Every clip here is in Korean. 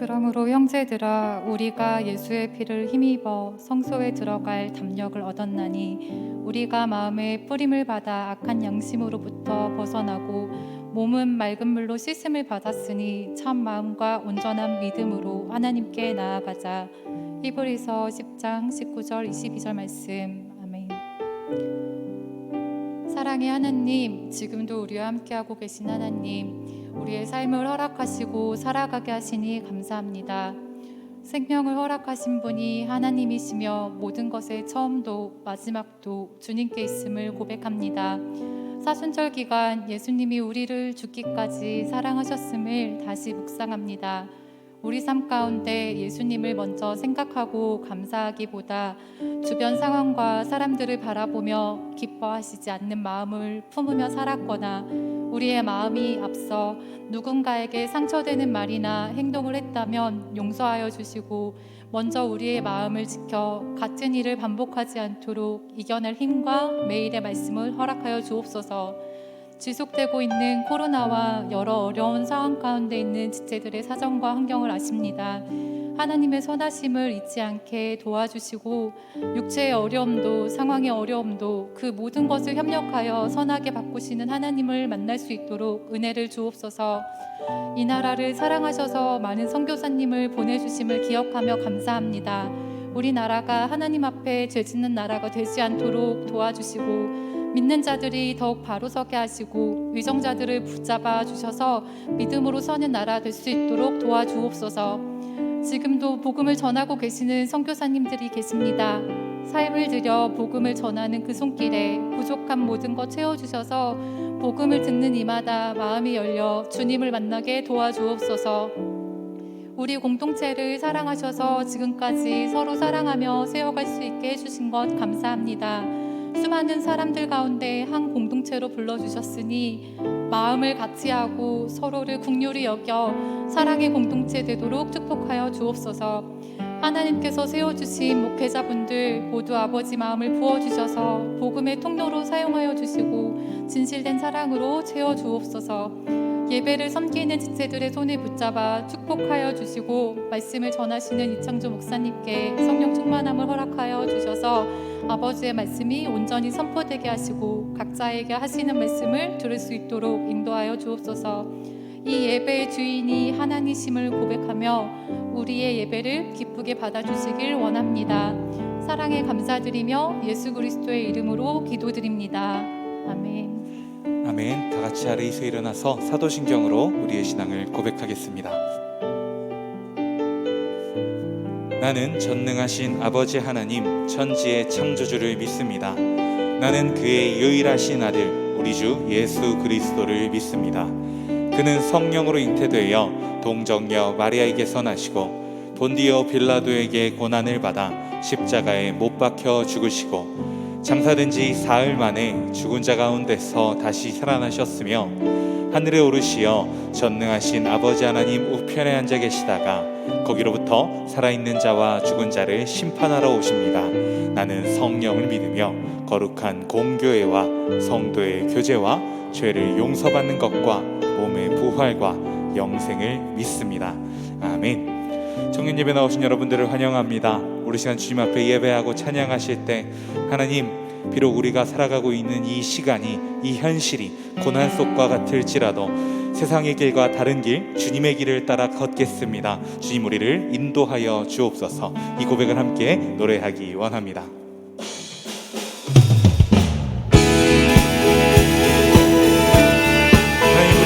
그러므로 형제들아, 우리가 예수의 피를 힘입어 성소에 들어갈 담력을 얻었나니 우리가 마음에 뿌림을 받아 악한 양심으로부터 벗어나고 몸은 맑은 물로 씻음을 받았으니 참 마음과 온전한 믿음으로 하나님께 나아가자. 히브리서 10장 19절 22절 말씀. 아멘. 사랑의 하나님, 지금도 우리와 함께하고 계신 하나님, 우리의 삶을 허락하시고 살아가게 하시니 감사합니다. 생명을 허락하신 분이 하나님이시며 모든 것의 처음도 마지막도 주님께 있음을 고백합니다. 사순절 기간 예수님이 우리를 죽기까지 사랑하셨음을 다시 묵상합니다. 우리 삶 가운데 예수님을 먼저 생각하고 감사하기보다 주변 상황과 사람들을 바라보며 기뻐하시지 않는 마음을 품으며 살았거나 우리의 마음이 앞서 누군가에게 상처되는 말이나 행동을 했다면 용서하여 주시고 먼저 우리의 마음을 지켜 같은 일을 반복하지 않도록 이겨낼 힘과 매일의 말씀을 허락하여 주옵소서. 지속되고 있는 코로나와 여러 어려운 상황 가운데 있는 지체들의 사정과 환경을 아십니다. 하나님의 선하심을 잊지 않게 도와주시고 육체의 어려움도 상황의 어려움도 그 모든 것을 협력하여 선하게 바꾸시는 하나님을 만날 수 있도록 은혜를 주옵소서. 이 나라를 사랑하셔서 많은 선교사님을 보내주심을 기억하며 감사합니다. 우리나라가 하나님 앞에 죄짓는 나라가 되지 않도록 도와주시고 믿는 자들이 더욱 바로 서게 하시고 위정자들을 붙잡아 주셔서 믿음으로 서는 나라 될 수 있도록 도와주옵소서. 지금도 복음을 전하고 계시는 선교사님들이 계십니다. 삶을 들여 복음을 전하는 그 손길에 부족한 모든 것 채워주셔서 복음을 듣는 이마다 마음이 열려 주님을 만나게 도와주옵소서. 우리 공동체를 사랑하셔서 지금까지 서로 사랑하며 세워갈 수 있게 해주신 것 감사합니다. 수많은 사람들 가운데 한 공동체로 불러주셨으니 마음을 같이하고 서로를 긍휼히 여겨 사랑의 공동체 되도록 축복하여 주옵소서. 하나님께서 세워주신 목회자분들 모두 아버지 마음을 부어주셔서 복음의 통로로 사용하여 주시고 진실된 사랑으로 채워주옵소서. 예배를 섬기는 지체들의 손을 붙잡아 축복하여 주시고 말씀을 전하시는 이창조 목사님께 성령 충만함을 허락하여 주셔서 아버지의 말씀이 온전히 선포되게 하시고 각자에게 하시는 말씀을 들을 수 있도록 인도하여 주옵소서. 이 예배의 주인이 하나님이심을 고백하며 우리의 예배를 기쁘게 받아주시길 원합니다. 사랑에 감사드리며 예수 그리스도의 이름으로 기도드립니다. 아멘. 아멘. 다 같이 아래에서 일어나서 사도신경으로 우리의 신앙을 고백하겠습니다. 나는 전능하신 아버지 하나님 천지의 창조주를 믿습니다. 나는 그의 유일하신 아들 우리 주 예수 그리스도를 믿습니다. 그는 성령으로 잉태되어 동정녀 마리아에게서 나시고 본디오 빌라도에게 고난을 받아 십자가에 못 박혀 죽으시고 장사된 지 사흘 만에 죽은 자 가운데서 다시 살아나셨으며 하늘에 오르시어 전능하신 아버지 하나님 우편에 앉아 계시다가 거기로부터 살아있는 자와 죽은 자를 심판하러 오십니다. 나는 성령을 믿으며 거룩한 공교회와 성도의 교제와 죄를 용서받는 것과 몸의 부활과 영생을 믿습니다. 아멘. 청년 예배 나오신 여러분들을 환영합니다. 우리 시간 주님 앞에 예배하고 찬양하실 때 하나님, 비록 우리가 살아가고 있는 이 시간이, 이 현실이 고난 속과 같을지라도 세상의 길과 다른 길, 주님의 길을 따라 걷겠습니다. 주님 우리를 인도하여 주옵소서. 이 고백을 함께 노래하기 원합니다.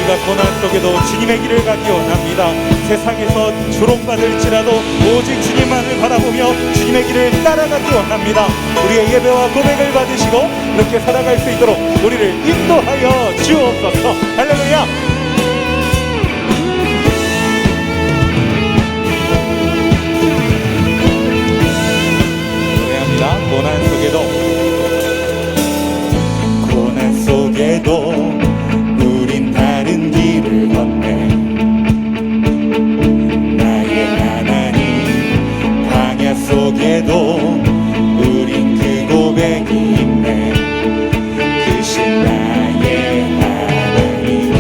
우리가 고난 속에도 주님의 길을 가기 원합니다. 세상에서 조롱받을지라도 오직 주님만을 바라보며 주님의 길을 따라가기 원합니다. 우리의 예배와 고백을 받으시고 이렇게 살아갈 수 있도록 우리를 인도하여 주옵소서. 할렐루야. 노래합니다. 고난 속에도 우린 다른 길을 걷네. 나의 하나님 광야 속에도 우린 그 고백이 있네. 그신 나의 하나님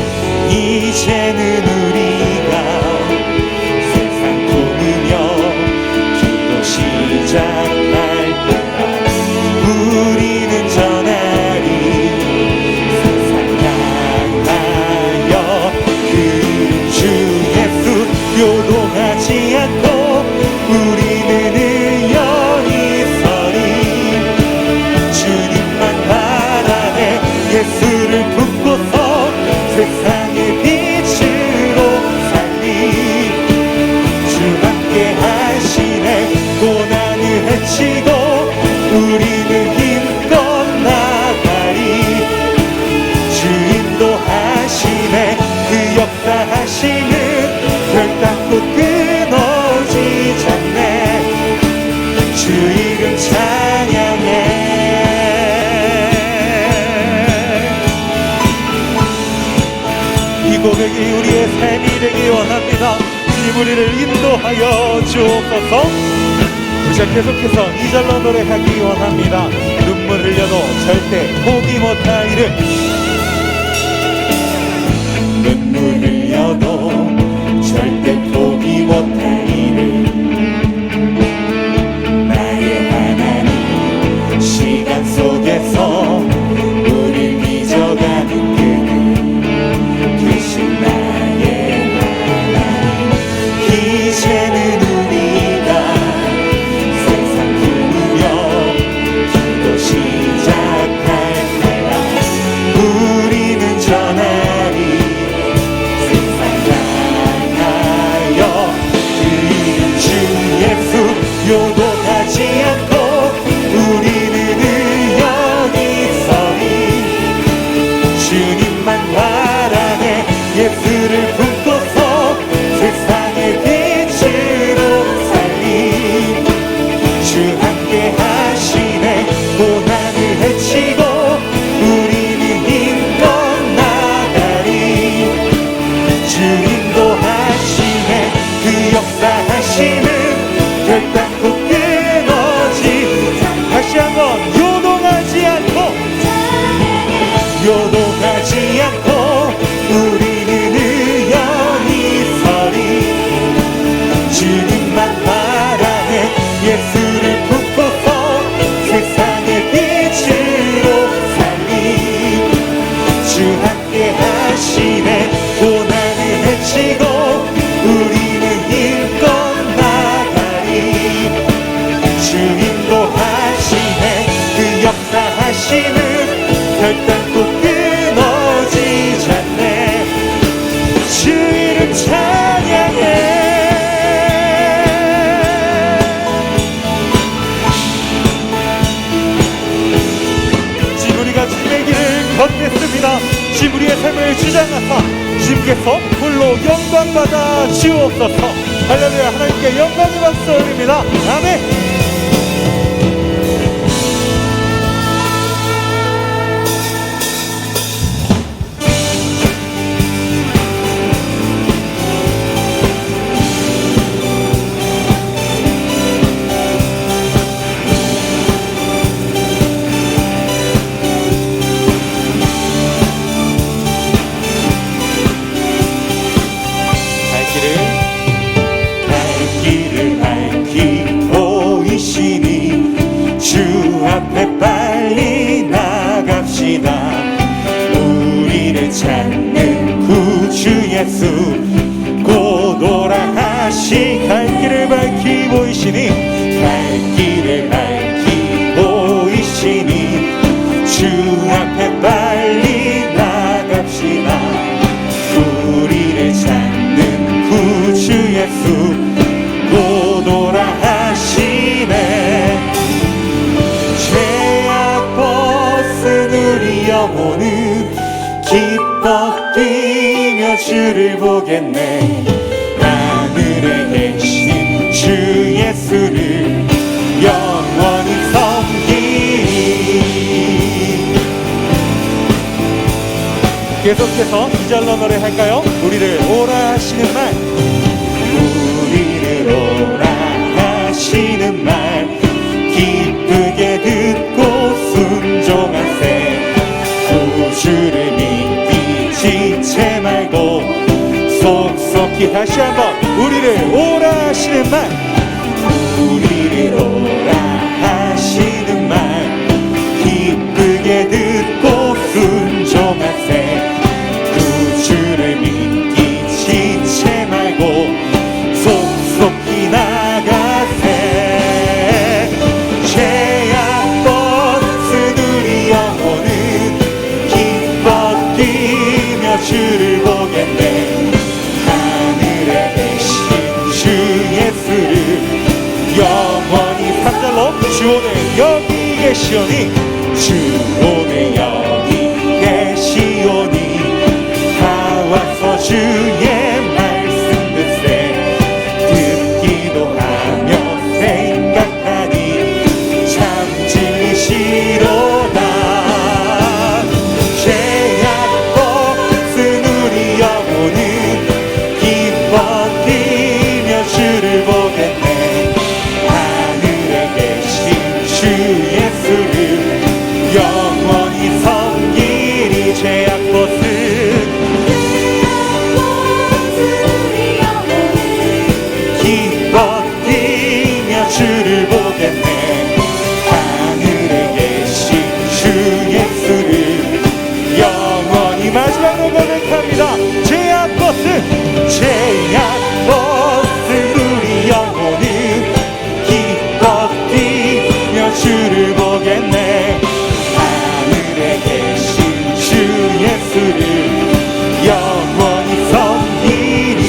헤치고 우리는 힘껏 나가리. 주 인도하심에 그 역사하심은 결단코 끊어지지 않네. 주 이름 찬양해. 이 고백이 우리의 삶이 되기 원합니다. 주님 우리를 인도하여 주옵소서. 우리가 계속해서 2절로 노래하기 원합니다. 눈물 흘려도 절대 포기 못할 이름. 눈물 흘려도 절대 포기 못할 이름. 나의 하나님 시간 속에서 우릴 빚어가는 그는 대신 나의 하나님. 이제는 우리가 세상 부르며 기도 시작할 때라. 우리는 전하리 세상 향하여 그 이름 주 예수. 요동하지 않고 우리는 의연히 서리. 주님만 바라네. 예수를 품고서 세상의 빛으로 살리. 주 함께 하시네. 고난을 헤치고 우리는 힘껏 나가리. 주 인도하시네. 그 역사하시는 결단코 끊어지. 다시 한번 요동하지 않고 요동하지 않고 우리는 의연히 서리. 주님만 바라네. 예수를 품고서 세상의 빛으로 살리. 주 함께 하시네. 고난을 헤치고 우리는 힘껏 나가리. 주 인도하시네. 그 역사하시는 결단코 끊어지지 않네. 주 이름 찬양해. 지금 우리가 주님의 길을 걷겠습니다. 지금 우리의 삶을 주장하사 주님께서 홀로 영광받아 주옵소서. 할렐루야. 하나님께 영광의 박수 올립니다. 아멘. 갈 길을 밝히고 이시니 주 앞에 빨리 나갑시다. 우리를 찾는 구주 예수 곧 오라 하시. 갈 길을 밝히고 이시니 갈 길을 밝히고 이시니 주 앞에 빨리 나갑시다. 우리를 찾는 구주 예수 곧 오라 하시네. 죄악 벗은 우리 영혼은 기뻐 뛰며 주를 보겠네. 하늘에 계신 주 예수를 영원히 섬기리. 계속해서 2절로 노래할까요? 우리를 오라 하시는 말. 우리를 오라 하시는 말 기쁘게 듣고 순종하세. 구주를 믿기 지체 말고 속속히. 다시 한번 우리를 오라 하시는 말. 우리를 오라 하시는 말 기쁘게 듣고 순종하세. 구주를 믿기 지체 말고 속속히 나가세. 죄악 벗은 우리 영혼은 기뻐 뛰며 주를 보겠네. 하늘에 계신 주 예수를 계시오니 주 오늘 여기 계시오니 다 와서 주의 말씀 듣세 듣기도 하며 생각하니 참 진리시로다 죄악 벗은 우리 영혼은 기뻐 뛰며 주를 보겠네 하늘에 계신 주 예수를 영원히 섬기리 죄악 벗은 기뻐 뛰며 주를 보겠네 하늘에 계신 주 예수를 영원히 마지막으로 고백합니다 죄악 벗은 우리 영혼은 기뻐 뛰며 주를 보겠네 하늘에 계신 주 예수를 영원히 섬기리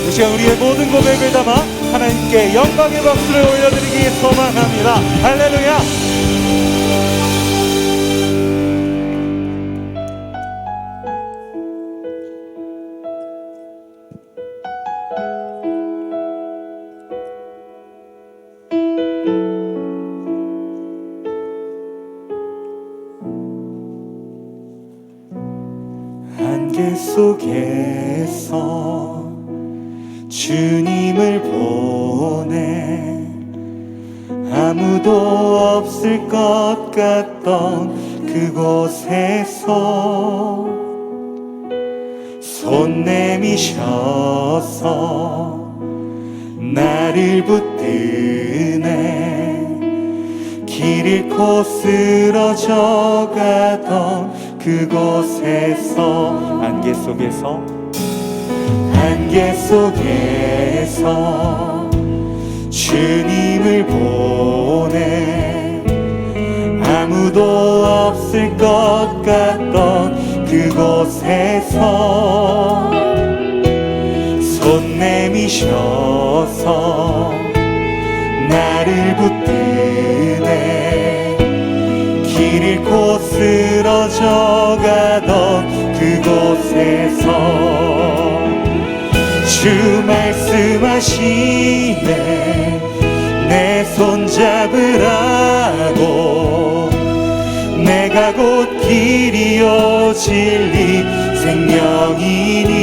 이 시간 우리의 모든 고백을 담아 하나님께 영광의 박수를 올려드리기 소망합니다. 할렐루야. 안개 속에서 주님을 보내 아무도 없을 것 같던 그곳에서 손 내미셔서 나를 붙드네 길 잃고 쓰러져 가던 그곳에서 안개 속에서 주님을 보내 아무도 없을 것 같던 그곳에서 손 내미셔서 나를 붙드네 길 잃고 쓰러져 가던 그곳에서 주 말씀하시네 내 손 잡으라고 내가 곧 길이요 진리 생명이니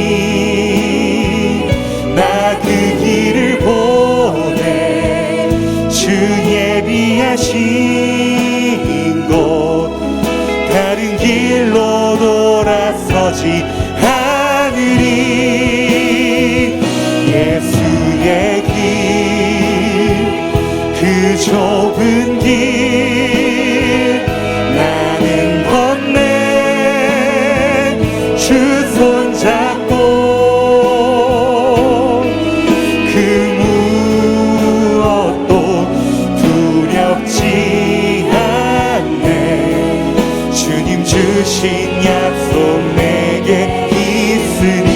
나 그 길을 보내 주 예비하신 곳 다른 길로 돌아서지 않으리 예수의 길 그 좁은 길 나는 건네 주 손잡고 그 무엇도 두렵지 않네 주님 주신 약속 내게 있으니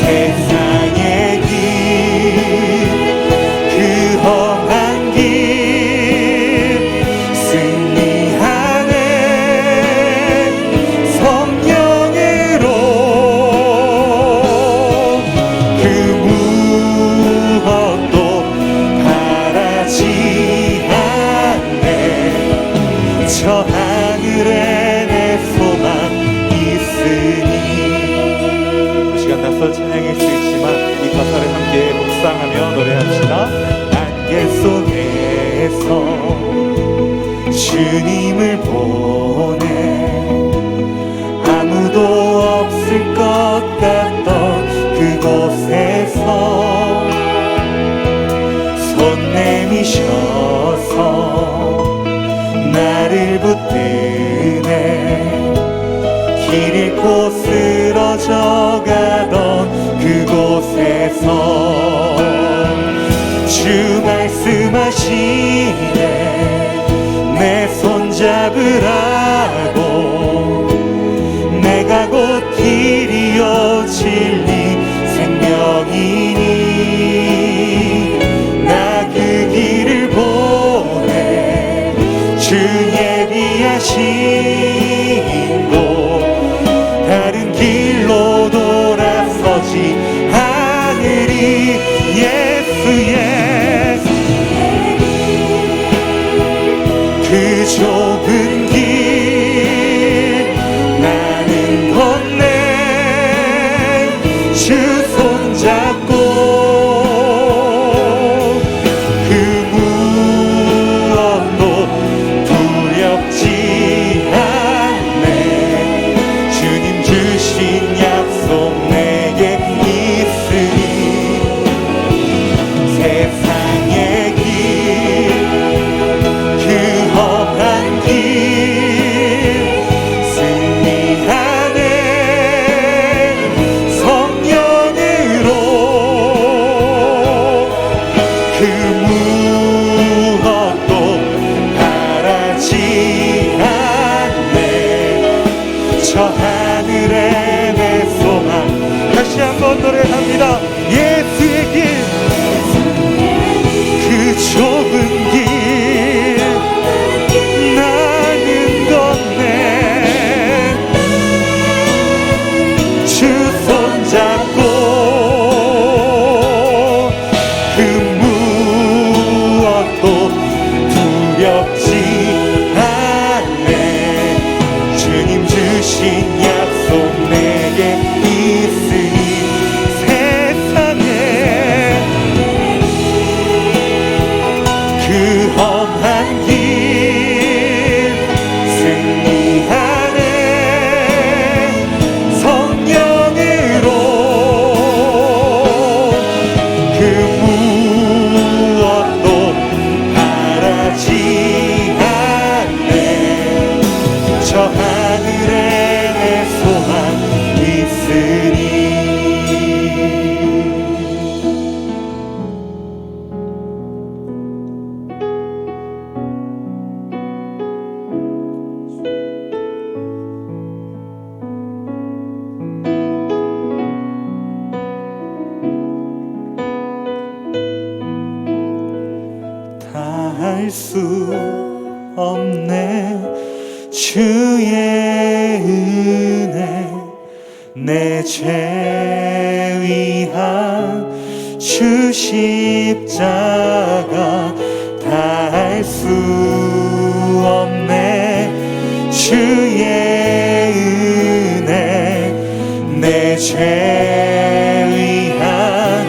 세상의 길 그 험한 길 승리하네 성령으로 그 무엇도 바라지 않네 저 하늘에 내 소망 있으니 이 시간 낯선 찬양일 수 있지만 이 가사를 함께 묵상하며 노래합시다 안개 속에서 주님을 보내 아무도 없을 것 같던 그곳에서 손 내미셔서 나를 붙드네 길 잃고 쓰러져 가던 그곳에서 주 말씀하시네 내 손 잡으라고 계신 곳 다른 길로 돌아서지 않으리. 예수의 그 좁은 길 나는 건네 주 손잡고 그 무엇도 두렵지 않네. 주님 주신 약속 내게 있으니 세상의 길 그 험한 길 승리하네. 성령으로 그 무엇도 바라지 않네. 저 하늘에 내 소망. 다시 한번 노래합니다. 예수의 길 그 좁은 길 나는 건네 주 손잡고 그 무엇도 두렵지 않네. 주님 주신 약속 내게 있으니 세상에 그 험한 길 승리하네. 성령으로 그 무엇도 바라지 않네. 저 하늘에 내 소망 있으니. 다 할 수 없네. 주의 은혜 내 죄 위한 주 십자가 다 할 수 없네. 주의 은혜 내 죄 위한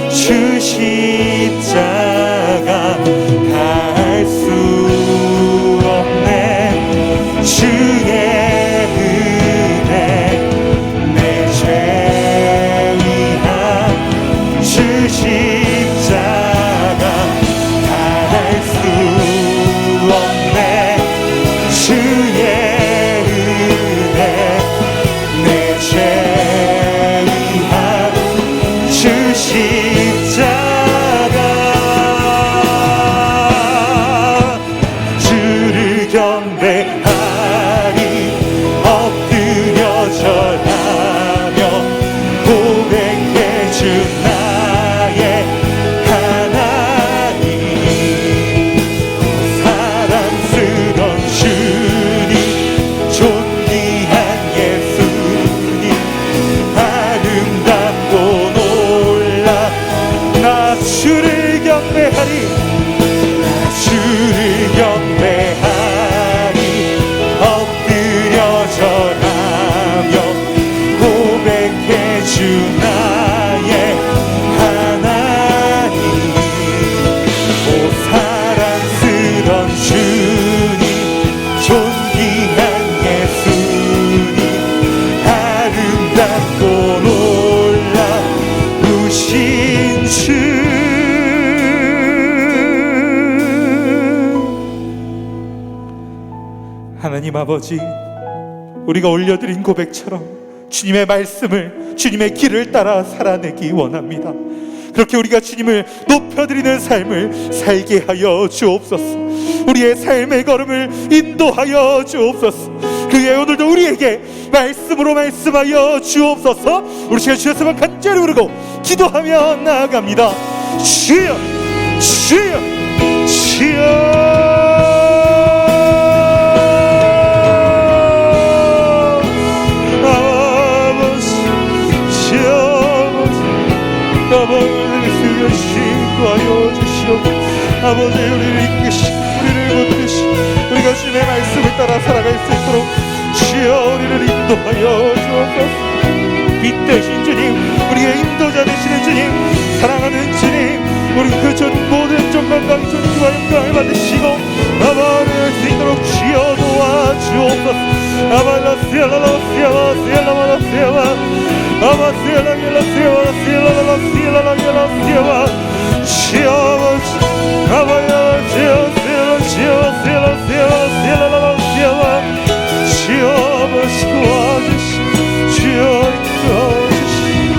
주 십자가 다 할 수 없네. 주의 은혜 내 죄 위한 주 십자가 다 할 수 없네. 주의 은혜 내 죄 위한 주 십자가 주를 경배하리. 엎드려 절하며 고백해 주 나의 하나님. 사랑스런 주님 존귀한 예수님 아름답고 놀라. 나 주를 경배하리. 나 주를 경배하리. 엎드려 절하며 고백해 주 나의 하나님. 오 사랑스런 주님 존귀한 예수님 아름답고 놀라우신 주. 하나님 아버지, 우리가 올려드린 고백처럼 주님의 말씀을, 주님의 길을 따라 살아내기 원합니다. 그렇게 우리가 주님을 높여드리는 삶을 살게 하여 주옵소서. 우리의 삶의 걸음을 인도하여 주옵소서. 그의 오늘도 우리에게 말씀으로 말씀하여 주옵소서. 우리 시간 주였으면 간절히 부르고 기도하며 나아갑니다. 주여 주여 주여. 주옵소서. 아버지 우리를 이끄시고 우리를 붙드시고 우리가 주님의 말씀을 따라 살아갈 수 있도록 주여 우리를 인도하여 주옵소서. 빛 되신 주님, 우리의 인도자 되시는 주님, 사랑하는 주님, 우리 그 모든 존경과 존귀와 영광을 받으시고 아바를 수 있도록 주여 도와주옵소서. 아발라시알라라시아바시알라마라시아바 아바시알라기라시아바시알라라시알라라시아바 주여 아바야 주여 시알라시아바시알라시아바시알라라시아바 주여 도와주시고 주여 도와주시고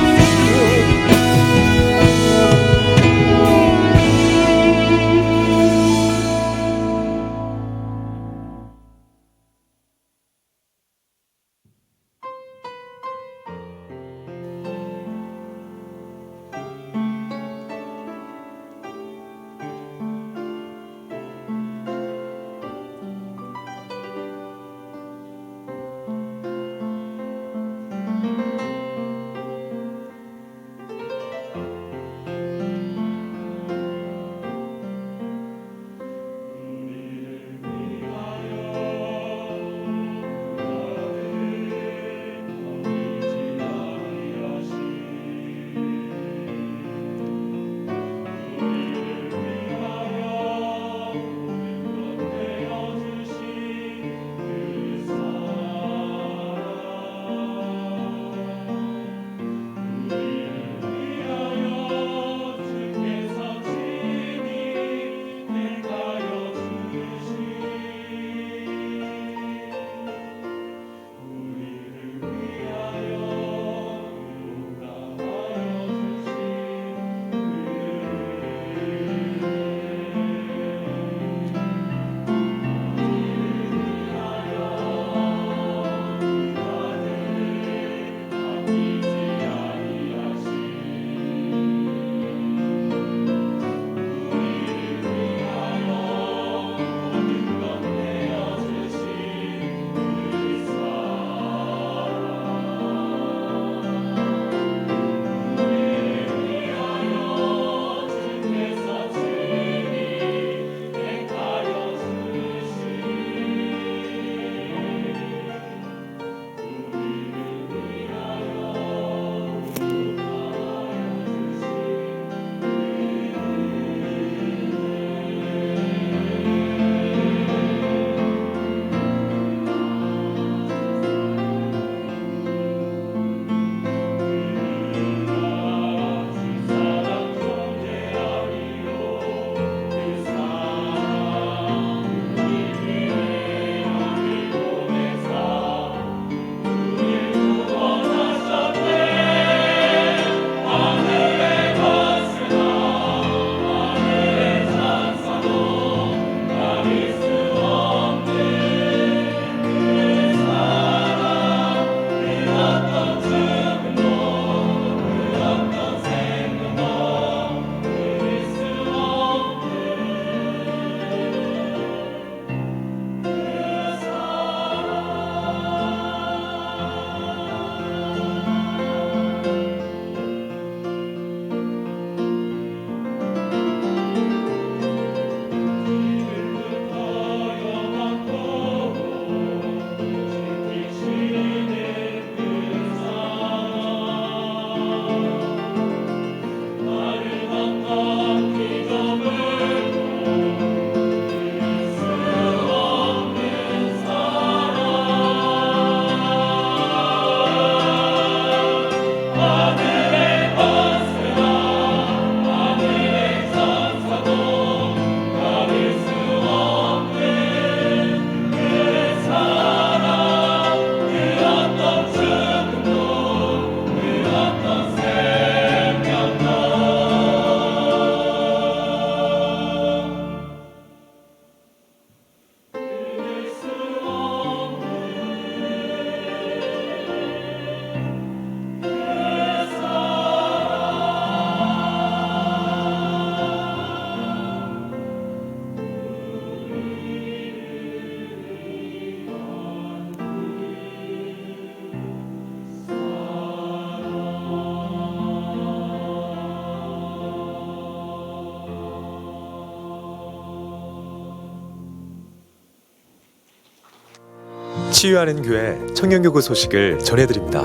치유하는 교회 청년교구 소식을 전해드립니다.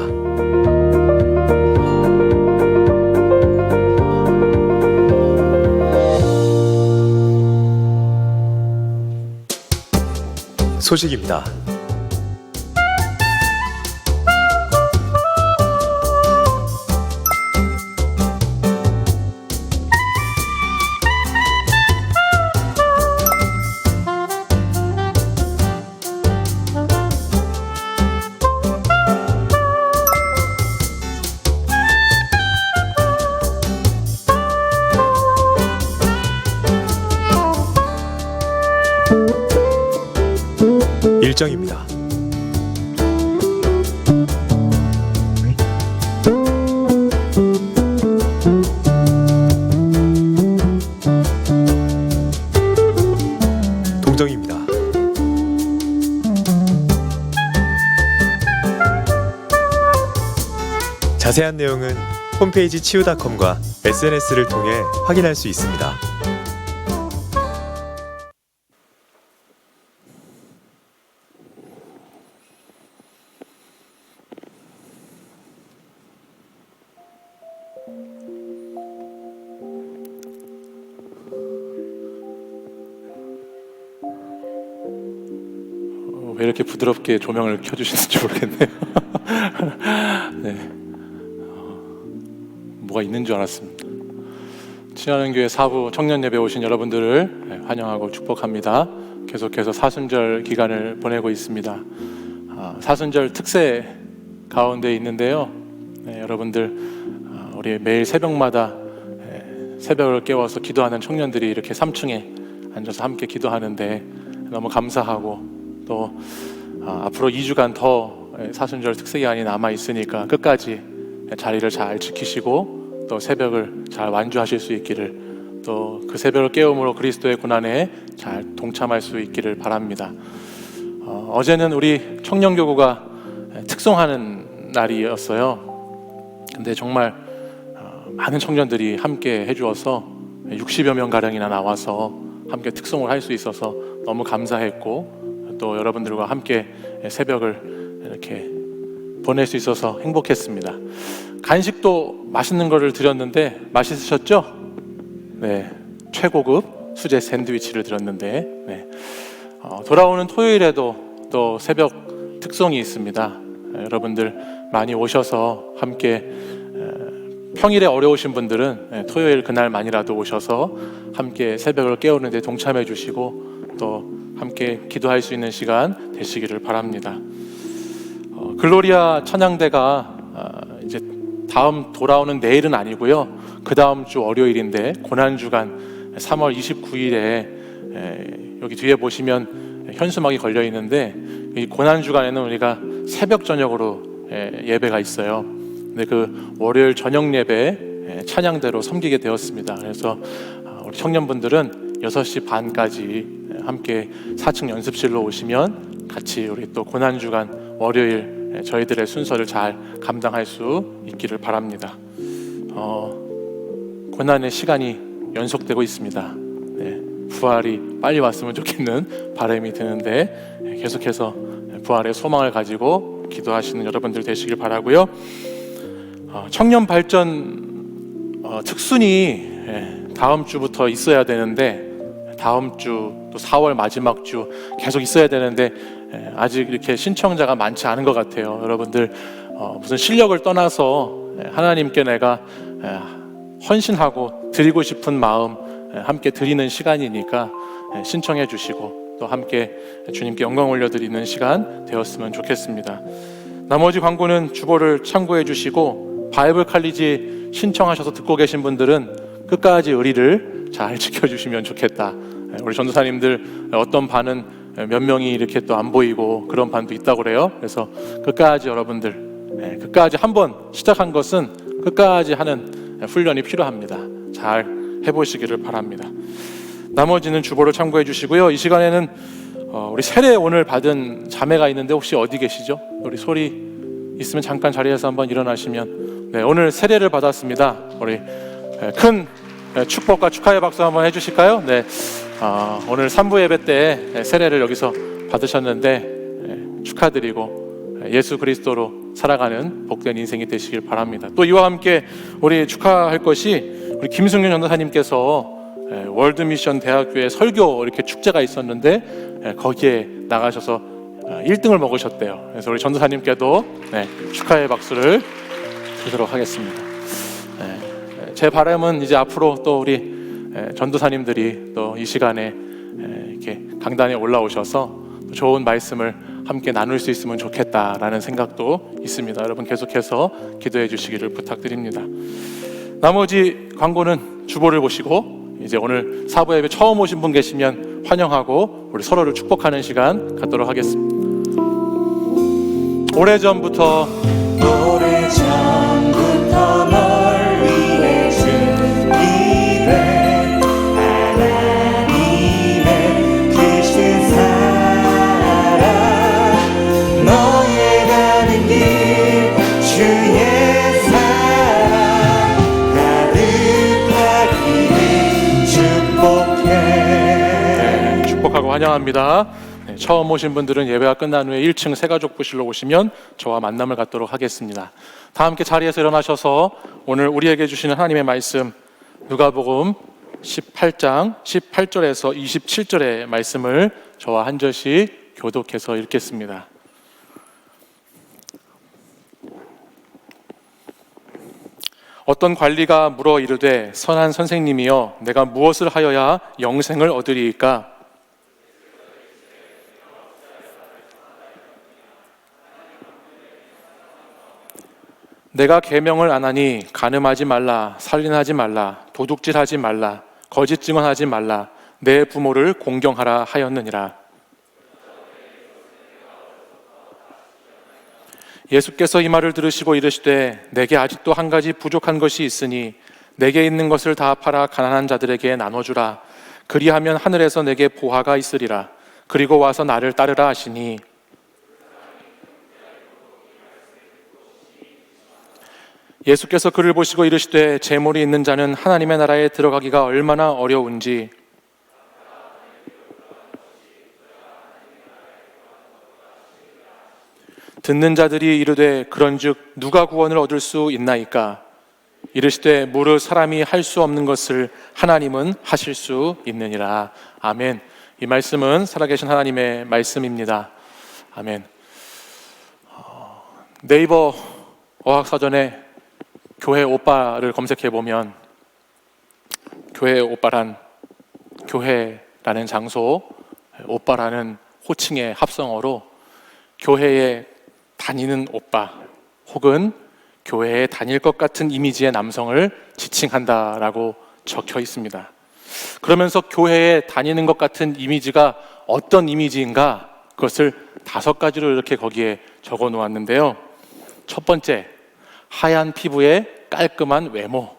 소식입니다. 일정입니다. 동정입니다. 자세한 내용은 홈페이지 치유닷컴과 SNS를 통해 확인할 수 있습니다. 왜 이렇게 부드럽게 조명을 켜주시는지 모르겠네요. 네, 뭐가 있는 줄 알았습니다. 치유하는 교회 사부 청년 예배 오신 여러분들을 환영하고 축복합니다. 계속해서 사순절 기간을 보내고 있습니다. 사순절 특세 가운데 있는데요. 여러분들 우리 매일 새벽마다 새벽을 깨워서 기도하는 청년들이 이렇게 3층에 앉아서 함께 기도하는데 너무 감사하고, 또 앞으로 2주간 더 사순절 특세 기간이 남아 있으니까 끝까지 자리를 잘 지키시고 또 새벽을 잘 완주하실 수 있기를, 또 그 새벽을 깨움으로 그리스도의 고난에 잘 동참할 수 있기를 바랍니다. 어제는 우리 청년교구가 특송하는 날이었어요. 근데 정말 많은 청년들이 함께 해주어서 60여 명 가량이나 나와서 함께 특송을 할 수 있어서 너무 감사했고, 또 여러분들과 함께 새벽을 이렇게 보낼 수 있어서 행복했습니다. 간식도 맛있는 거를 드렸는데 맛있으셨죠? 네, 최고급 수제 샌드위치를 드렸는데, 네. 돌아오는 토요일에도 또 새벽 특송이 있습니다. 여러분들 많이 오셔서 함께, 평일에 어려우신 분들은 토요일 그날만이라도 오셔서 함께 새벽을 깨우는 데 동참해 주시고 또 함께 기도할 수 있는 시간 되시기를 바랍니다. 글로리아 찬양대가 이제 다음 돌아오는 내일은 아니고요, 그 다음 주 월요일인데 고난주간 3월 29일에 여기 뒤에 보시면 현수막이 걸려 있는데, 이 고난주간에는 우리가 새벽 저녁으로 예배가 있어요. 근데 그 월요일 저녁 예배 찬양대로 섬기게 되었습니다. 그래서 우리 청년분들은 6시 반까지 함께 4층 연습실로 오시면 같이 우리 또 고난주간 월요일 저희들의 순서를 잘 감당할 수 있기를 바랍니다. 고난의 시간이 연속되고 있습니다. 네, 부활이 빨리 왔으면 좋겠는 바람이 드는데 계속해서 부활의 소망을 가지고 기도하시는 여러분들 되시길 바라고요. 청년 발전 특순이 다음 주부터 있어야 되는데, 다음 주 또 4월 마지막 주 계속 있어야 되는데 아직 이렇게 신청자가 많지 않은 것 같아요. 여러분들 무슨 실력을 떠나서 하나님께 내가 헌신하고 드리고 싶은 마음 함께 드리는 시간이니까 신청해 주시고 또 함께 주님께 영광 올려드리는 시간 되었으면 좋겠습니다. 나머지 광고는 주보를 참고해 주시고, 바이블 칼리지 신청하셔서 듣고 계신 분들은 끝까지 의리를 잘 지켜주시면 좋겠다. 우리 전도사님들 어떤 반은 몇 명이 이렇게 또 안 보이고 그런 반도 있다고 그래요. 그래서 끝까지 여러분들, 끝까지 한번 시작한 것은 끝까지 하는 훈련이 필요합니다. 잘 해보시기를 바랍니다. 나머지는 주보를 참고해 주시고요. 이 시간에는 우리 세례 오늘 받은 자매가 있는데 혹시 어디 계시죠? 우리 소리 있으면 잠깐 자리에서 한번 일어나시면. 네, 오늘 세례를 받았습니다. 우리 큰 축복과 축하의 박수 한번 해주실까요? 네, 오늘 3부 예배 때 세례를 여기서 받으셨는데 축하드리고 예수 그리스도로 살아가는 복된 인생이 되시길 바랍니다. 또 이와 함께 우리 축하할 것이 우리 김승윤 전도사님께서 월드미션 대학교에 설교 이렇게 축제가 있었는데 거기에 나가셔서 1등을 먹으셨대요. 그래서 우리 전도사님께도 축하의 박수를 드리도록 하겠습니다. 제 바람은 이제 앞으로 또 우리 전도사님들이 또 이 시간에 이렇게 강단에 올라오셔서 좋은 말씀을 함께 나눌 수 있으면 좋겠다라는 생각도 있습니다. 여러분 계속해서 기도해 주시기를 부탁드립니다. 나머지 광고는 주보를 보시고 이제 오늘 사부 예배 처음 오신 분 계시면 환영하고 우리 서로를 축복하는 시간 갖도록 하겠습니다. 오래전부터 널 위해 준비된 하나님의 크신 사랑 너의 가는 길 주의 사랑 가득하기를 축복해. 축복하고 환영합니다. 처음 오신 분들은 예배가 끝난 후에 1층 새가족부실로 오시면 저와 만남을 갖도록 하겠습니다. 다 함께 자리에서 일어나셔서 오늘 우리에게 주시는 하나님의 말씀 누가복음 18장 18절에서 27절의 말씀을 저와 한 절씩 교독해서 읽겠습니다. 어떤 관리가 물어 이르되 선한 선생님이여 내가 무엇을 하여야 영생을 얻으리이까? 내가 계명을 안 하니 간음하지 말라, 살인하지 말라, 도둑질하지 말라, 거짓 증언하지 말라, 내 부모를 공경하라 하였느니라. 예수께서 이 말을 들으시고 이르시되 내게 아직도 한 가지 부족한 것이 있으니 내게 있는 것을 다 팔아 가난한 자들에게 나눠주라. 그리하면 하늘에서 내게 보화가 있으리라. 그리고 와서 나를 따르라 하시니 예수께서 그를 보시고 이르시되 재물이 있는 자는 하나님의 나라에 들어가기가 얼마나 어려운지 듣는 자들이 이르되 그런즉 누가 구원을 얻을 수 있나이까? 이르시되 무릇 사람이 할 수 없는 것을 하나님은 하실 수 있느니라. 아멘. 이 말씀은 살아계신 하나님의 말씀입니다. 아멘. 네이버 어학사전에 교회 오빠를 검색해 보면 교회 오빠란 교회라는 장소, 오빠라는 호칭의 합성어로 교회에 다니는 오빠 혹은 교회에 다닐 것 같은 이미지의 남성을 지칭한다라고 적혀 있습니다. 그러면서 교회에 다니는 것 같은 이미지가 어떤 이미지인가 그것을 5가지로 이렇게 거기에 적어 놓았는데요. 첫 번째, 하얀 피부에 깔끔한 외모.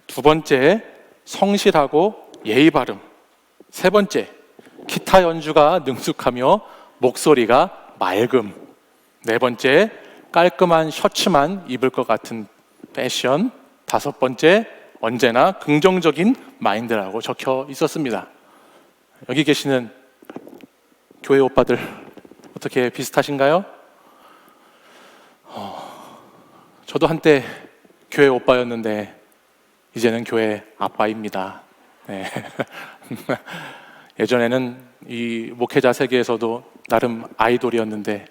두 번째, 성실하고 예의 바름. 세 번째, 기타 연주가 능숙하며 목소리가 맑음. 네 번째, 깔끔한 셔츠만 입을 것 같은 패션. 5번째, 언제나 긍정적인 마인드라고 적혀 있었습니다. 여기 계시는 교회 오빠들 어떻게 비슷하신가요? 저도 한때 교회 오빠였는데 이제는 교회 아빠입니다. 네. 예전에는 이 목회자 세계에서도 나름 아이돌이었는데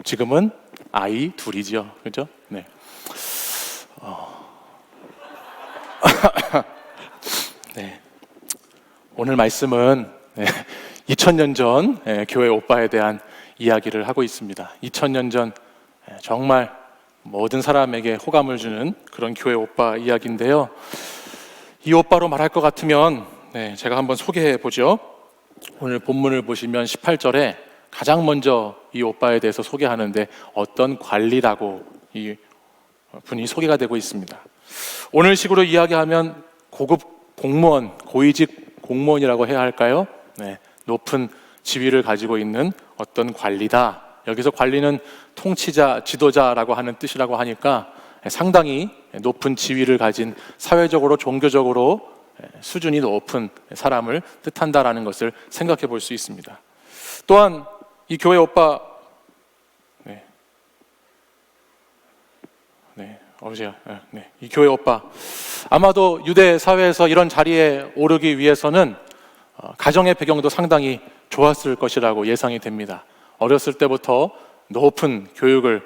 지금은 아이 둘이죠, 그죠? 네. 네. 오늘 말씀은 2000년 전 교회 오빠에 대한 이야기를 하고 있습니다. 2000년 전 정말 모든 사람에게 호감을 주는 그런 교회 오빠 이야기인데요. 이 오빠로 말할 것 같으면 제가 한번 소개해 보죠. 오늘 본문을 보시면 18절에 가장 먼저 이 오빠에 대해서 소개하는데 어떤 관리라고 이 분이 소개가 되고 있습니다. 오늘 식으로 이야기하면 고급 공무원, 고위직 공무원이라고 해야 할까요? 높은 지위를 가지고 있는 어떤 관리다. 여기서 관리는 통치자, 지도자라고 하는 뜻이라고 하니까 상당히 높은 지위를 가진 사회적으로, 종교적으로 수준이 높은 사람을 뜻한다라는 것을 생각해 볼 수 있습니다. 또한 이 교회 오빠 이 교회 오빠 아마도 유대 사회에서 이런 자리에 오르기 위해서는 가정의 배경도 상당히 좋았을 것이라고 예상이 됩니다. 어렸을 때부터 높은 교육을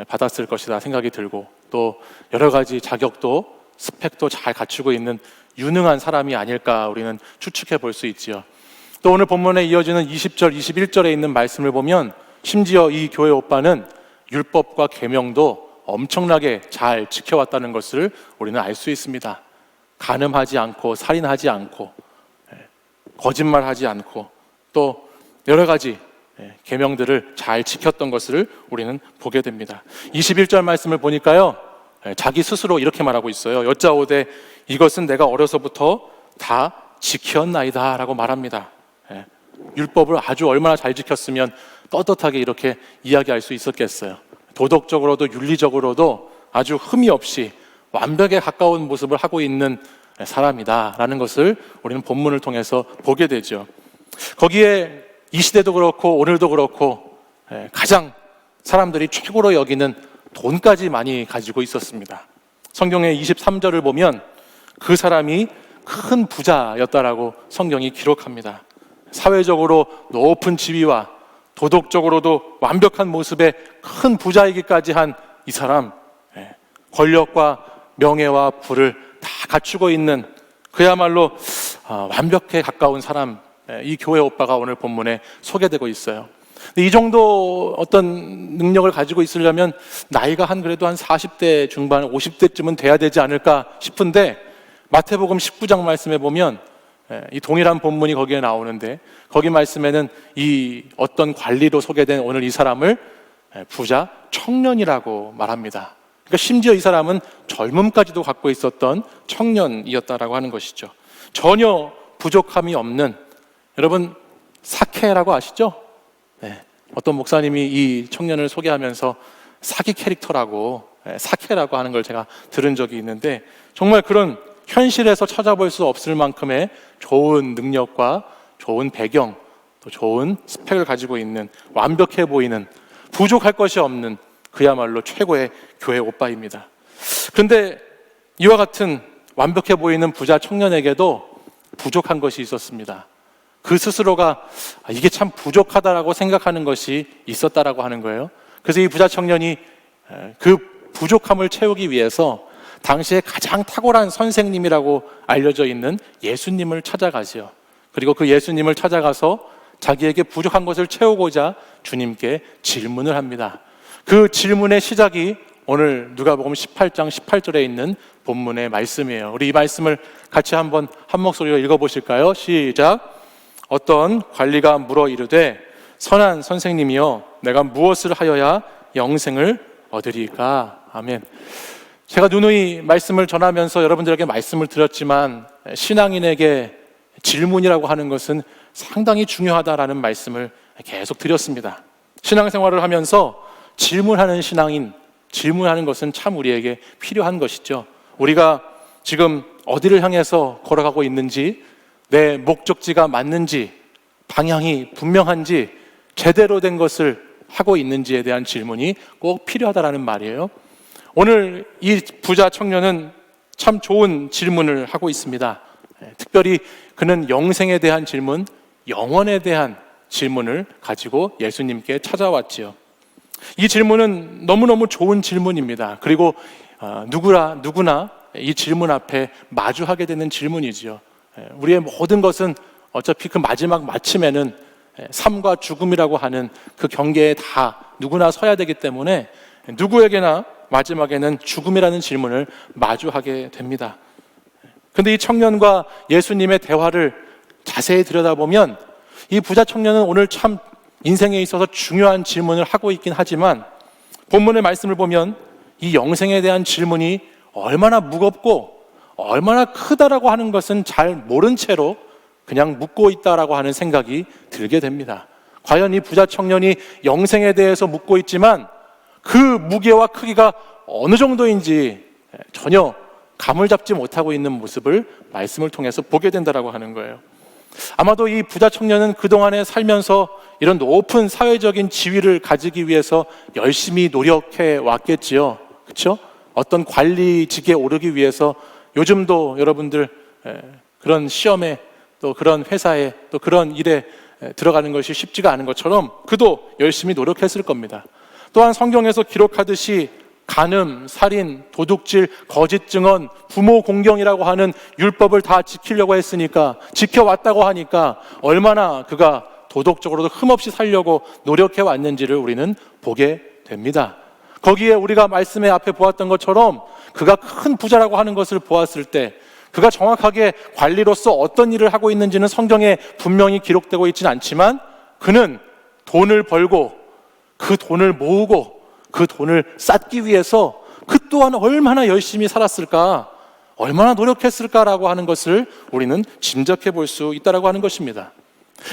받았을 것이다 생각이 들고, 또 여러 가지 자격도 스펙도 잘 갖추고 있는 유능한 사람이 아닐까 우리는 추측해 볼 수 있지요. 또 오늘 본문에 이어지는 20절, 21절에 있는 말씀을 보면 심지어 이 교회 오빠는 율법과 계명도 엄청나게 잘 지켜왔다는 것을 우리는 알 수 있습니다. 간음하지 않고, 살인하지 않고, 거짓말하지 않고, 또 여러 가지 계명들을 잘 지켰던 것을 우리는 보게 됩니다. 21절 말씀을 보니까요, 자기 스스로 이렇게 말하고 있어요. 여짜오되 이것은 내가 어려서부터 다 지켰나이다 라고 말합니다. 율법을 아주 얼마나 잘 지켰으면 떳떳하게 이렇게 이야기할 수 있었겠어요. 도덕적으로도 윤리적으로도 아주 흠이 없이 완벽에 가까운 모습을 하고 있는 사람이다라는 것을 우리는 본문을 통해서 보게 되죠. 거기에 이 시대도 그렇고 오늘도 그렇고 가장 사람들이 최고로 여기는 돈까지 많이 가지고 있었습니다. 성경의 23절을 보면 그 사람이 큰 부자였다라고 성경이 기록합니다. 사회적으로 높은 지위와 도덕적으로도 완벽한 모습의 큰 부자이기까지 한 이 사람, 권력과 명예와 부를 다 갖추고 있는 그야말로 완벽에 가까운 사람, 이 교회 오빠가 오늘 본문에 소개되고 있어요. 이 정도 어떤 능력을 가지고 있으려면 나이가 그래도 한 40대 중반, 50대쯤은 돼야 되지 않을까 싶은데, 마태복음 19장 말씀에 보면 이 동일한 본문이 거기에 나오는데, 거기 말씀에는 이 어떤 관리로 소개된 오늘 이 사람을 부자 청년이라고 말합니다. 그러니까 심지어 이 사람은 젊음까지도 갖고 있었던 청년이었다라고 하는 것이죠. 전혀 부족함이 없는, 여러분 사케라고 아시죠? 어떤 목사님이 이 청년을 소개하면서 사기 캐릭터라고, 사케라고 하는 걸 제가 들은 적이 있는데, 정말 그런 현실에서 찾아볼 수 없을 만큼의 좋은 능력과 좋은 배경, 또 좋은 스펙을 가지고 있는, 완벽해 보이는, 부족할 것이 없는 그야말로 최고의 교회 오빠입니다. 그런데 이와 같은 완벽해 보이는 부자 청년에게도 부족한 것이 있었습니다. 그 스스로가 이게 참 부족하다라고 생각하는 것이 있었다라고 하는 거예요. 그래서 이 부자 청년이 그 부족함을 채우기 위해서 당시에 가장 탁월한 선생님이라고 알려져 있는 예수님을 찾아가지요. 그리고 그 예수님을 찾아가서 자기에게 부족한 것을 채우고자 주님께 질문을 합니다. 그 질문의 시작이 오늘 누가복음 18장 18절에 있는 본문의 말씀이에요. 우리 이 말씀을 같이 한번 한 목소리로 읽어보실까요? 시작. 어떤 관리가 물어 이르되 선한 선생님이여 내가 무엇을 하여야 영생을 얻으리까? 아멘. 제가 누누이 말씀을 전하면서 여러분들에게 말씀을 드렸지만, 신앙인에게 질문이라고 하는 것은 상당히 중요하다라는 말씀을 계속 드렸습니다. 신앙생활을 하면서 질문하는 신앙인, 질문하는 것은 참 우리에게 필요한 것이죠. 우리가 지금 어디를 향해서 걸어가고 있는지, 내 목적지가 맞는지, 방향이 분명한지, 제대로 된 것을 하고 있는지에 대한 질문이 꼭 필요하다라는 말이에요. 오늘 이 부자 청년은 참 좋은 질문을 하고 있습니다. 특별히 그는 영생에 대한 질문, 영원에 대한 질문을 가지고 예수님께 찾아왔지요. 이 질문은 너무너무 좋은 질문입니다. 그리고 누구나 이 질문 앞에 마주하게 되는 질문이지요. 우리의 모든 것은 어차피 그 마지막 마침에는 삶과 죽음이라고 하는 그 경계에 다 누구나 서야 되기 때문에 누구에게나 마지막에는 죽음이라는 질문을 마주하게 됩니다. 그런데 이 청년과 예수님의 대화를 자세히 들여다보면 이 부자 청년은 오늘 참 인생에 있어서 중요한 질문을 하고 있긴 하지만, 본문의 말씀을 보면 이 영생에 대한 질문이 얼마나 무겁고 얼마나 크다라고 하는 것은 잘 모른 채로 그냥 묻고 있다라고 하는 생각이 들게 됩니다. 과연 이 부자 청년이 영생에 대해서 묻고 있지만 그 무게와 크기가 어느 정도인지 전혀 감을 잡지 못하고 있는 모습을 말씀을 통해서 보게 된다라고 하는 거예요. 아마도 이 부자 청년은 그동안에 살면서 이런 높은 사회적인 지위를 가지기 위해서 열심히 노력해 왔겠지요. 그렇죠? 어떤 관리직에 오르기 위해서 요즘도 여러분들 그런 시험에 또 그런 회사에 또 그런 일에 들어가는 것이 쉽지가 않은 것처럼 그도 열심히 노력했을 겁니다. 또한 성경에서 기록하듯이 간음, 살인, 도둑질, 거짓 증언, 부모 공경이라고 하는 율법을 다 지키려고 했으니까, 지켜왔다고 하니까 얼마나 그가 도덕적으로도 흠없이 살려고 노력해 왔는지를 우리는 보게 됩니다. 거기에 우리가 말씀의 앞에 보았던 것처럼 그가 큰 부자라고 하는 것을 보았을 때 그가 정확하게 관리로서 어떤 일을 하고 있는지는 성경에 분명히 기록되고 있지는 않지만 그는 돈을 벌고 그 돈을 모으고 그 돈을 쌓기 위해서 그 또한 얼마나 열심히 살았을까, 얼마나 노력했을까라고 하는 것을 우리는 짐작해 볼 수 있다라고 하는 것입니다.